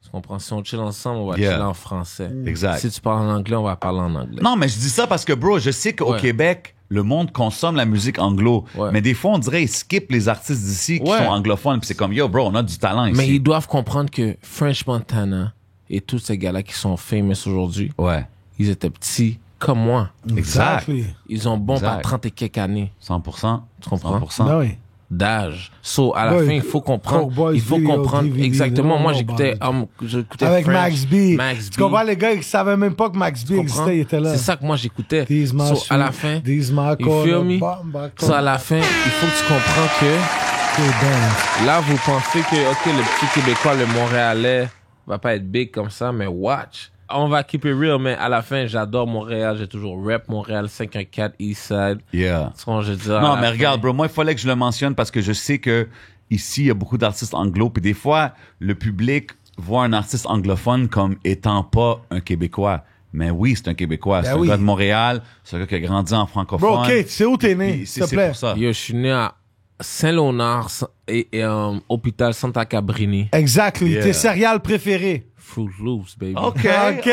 Tu comprends? Si on chill ensemble, on va Yeah. chiller en français. Exact. Si tu parles en anglais, on va parler en anglais. Non, mais je dis ça parce que, bro, je sais qu'au Ouais. Québec, le monde consomme la musique anglo. Ouais. Mais des fois, on dirait qu'ils skippent les artistes d'ici qui Ouais. sont anglophones. Puis c'est comme, yo, bro, on a du talent ici. Mais ils doivent comprendre que French Montana et tous ces gars-là qui sont famous aujourd'hui, Ouais, ils étaient petits comme moi. exact. Exactly. Ils ont bon par Exact. 30 et quelques années 100%. Tu comprends? 100%. Ben oui. d'âge. So, à la Ouais, fin, il faut comprendre. Coke Boys Il faut Video, comprendre DVD, exactement. Moi, non, j'écoutais Avec French, Max B. Max Tu B. comprends, les gars, ils savaient même pas que Max B Tu comprends? existait, il était là. C'est ça que moi, j'écoutais. These my So, à la shoes, fin, these my you feel color, me? bomba, So, à la fin, il faut que tu comprends que K-Benz. là, vous pensez que, OK, le petit Québécois, le Montréalais, va pas être big comme ça, mais watch. On va keep it real, mais à la fin, j'adore Montréal. J'ai toujours rap Montréal 514 Eastside. Yeah. C'est ce que je veux dire. Non, à la mais fin. regarde, bro, moi, il fallait que je le mentionne parce que je sais que ici, il y a beaucoup d'artistes anglo, puis des fois, le public voit un artiste anglophone comme étant pas un Québécois. Mais oui, c'est un Québécois. Ben C'est un oui. gars de Montréal. C'est un gars qui a grandi en francophone. Bro, OK, tu sais où t'es né, Puis s'il te c'est plaît? pour ça. Yo, je suis né à Saint-Léonard et hôpital Santa Cabrini. Exactly. Yeah. Tes céréales préférées. Fruit Loops, baby. OK. OK.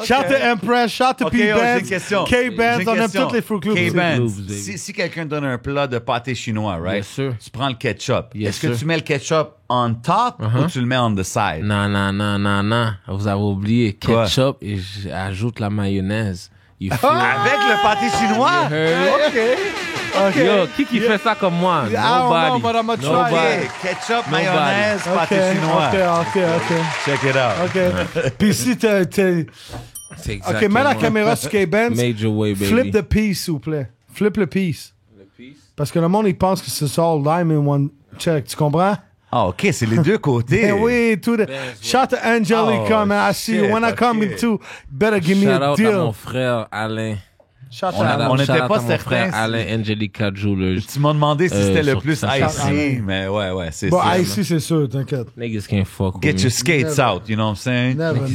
Shout to Empress, shout to OK, j'ai une P-Benz, question. K-Benz, J'ai une on aime question. toutes les Fruit Loops. K-Benz, Loops, baby. si quelqu'un donne un plat de pâté chinois, right? Yes, sir. Tu prends le ketchup. Yes, Est-ce que sir. tu mets le ketchup on top ou tu le mets on the side? Non. Vous avez oublié Quoi? ketchup et j'ajoute la mayonnaise. You feel Avec le pâté chinois? OK. Yo, qui fait ça comme moi? I don't know, Nobody. but I'ma try. Nobody. OK, ketchup, mayonnaise, OK, pâté chinois. OK. Check it out. OK. Puis si C'est OK, mets la exactement. caméra sur K-Benz. Major way, baby. Flip the piece, s'il vous plaît. Flip le piece. Parce que le monde, il pense que c'est ça all dime in one check. Tu comprends? Ah, OK, c'est les deux côtés. Eh oui, tout de... Shout to Angelica, Oh, man. I see you. shit, When I come okay. in too, better give me Shout a out à mon deal. frère Alain. Shout On a- out. on n'était Shout out pas à mon certain frère si- Alain Angelica Jewelers. Tu m'as demandé si c'était le sur plus ça, icy, mais ouais, c'est Bon, ça. ici, c'est sûr, t'inquiète. Niggas can't fuck with Get me. your skates Never. out, you know what I'm saying? Never.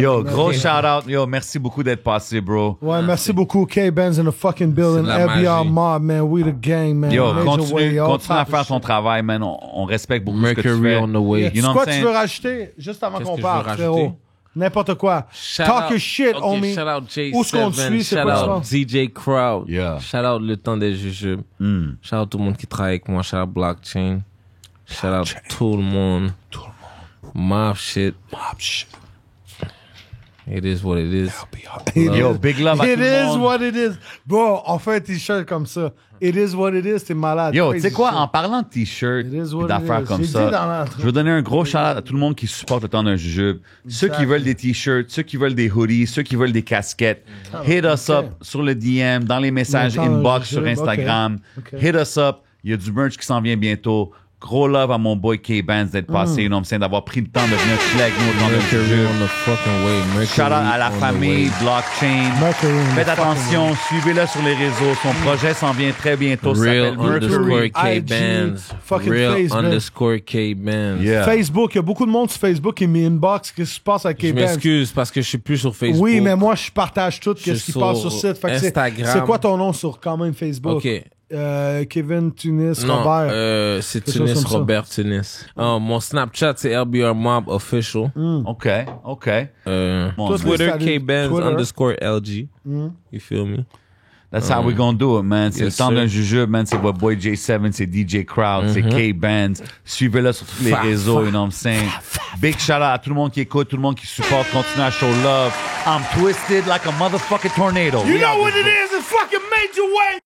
Yo, never. gros shout-out. Yo, merci beaucoup d'être passé, bro. Ouais, merci beaucoup, K-Benz in the fucking building. C'est de la LBR magie. Mob, man. We the gang, man. Yo, Major way, continue all à type faire of ton shit. travail, man. On respecte beaucoup ce que tu Mercury fais. on the way. Yeah, You know quoi what I'm tu saying? veux rajouter? Juste avant Qu'est-ce qu'on que je veux parte, rajouter? frérot. N'importe quoi. Shout Talk out- your shit, ok, homie. Shout out J7. Où est-ce qu'on te suit? C'est Shout quoi out ça? DJ Crowd. Yeah. Shout out Le Temps des Jujubes. Shout out tout le monde qui travaille avec moi. Shout out Blockchain. Shout out tout le monde. Mob shit. It is what it is. Yo, big love à It tout le is monde. what it is. Bro, on fait un t-shirt comme ça. It is what it is, t'es malade. Yo, tu Crazy sais quoi, shit. en parlant de t-shirts It is et what it d'affaires is. comme J'ai ça, dit dans l'intro. je veux donner un gros shout-out à tout le monde qui supporte le temps d'un jujube. Ceux qui veulent des t-shirts, ceux qui veulent des hoodies, ceux qui veulent des casquettes. Hit us up sur le DM, dans les messages Le temps d'un inbox sur jujube, Instagram. ok. Hit us up. Il y a du merch qui s'en vient bientôt. Gros love à mon boy K-Benz d'être passé, you know what I'm saying, d'avoir pris le temps de venir chiller avec nous au temps d'un Mercury jujube. on the fucking way. Mercury Shout out à la on the famille, way. Blockchain. Mercury on the Faites fucking attention, suivez-le sur les réseaux. Son projet s'en vient très bientôt. Ça Real s'appelle Mercury. underscore IG, K-Bands. fucking Real Facebook. underscore K-Bands. Yeah. Facebook, il y a beaucoup de monde sur Facebook qui m'inbox. Qu'est-ce qui se passe avec Je K-Benz? m'excuse parce que je suis plus sur Facebook. Oui, mais moi, je partage tout Je ce qui suis passe sur sur site. Fait que Instagram. c'est quoi ton nom sur quand même Facebook? Ok. Kevin Tunis Non, Robert. c'est Quelque chose Tunis comme ça. Robert Tunis. Mon Snapchat, c'est LBR Mob Official. OK. Bon, Toi, Twitter, Twitter. K-Bands underscore LG. You feel me? That's how we gonna do it, man. C'est Yes, le temps sir. d'un jujube, man. C'est votre boy J7, c'est DJ Crowd, c'est K-Bands. Suivez-le sur tous les réseaux, you know what I'm saying? Big shout out à tout le monde qui écoute, tout le monde qui supporte. Continuez à show love. I'm twisted like a motherfucking tornado. You know what it is? It's fucking Major Way!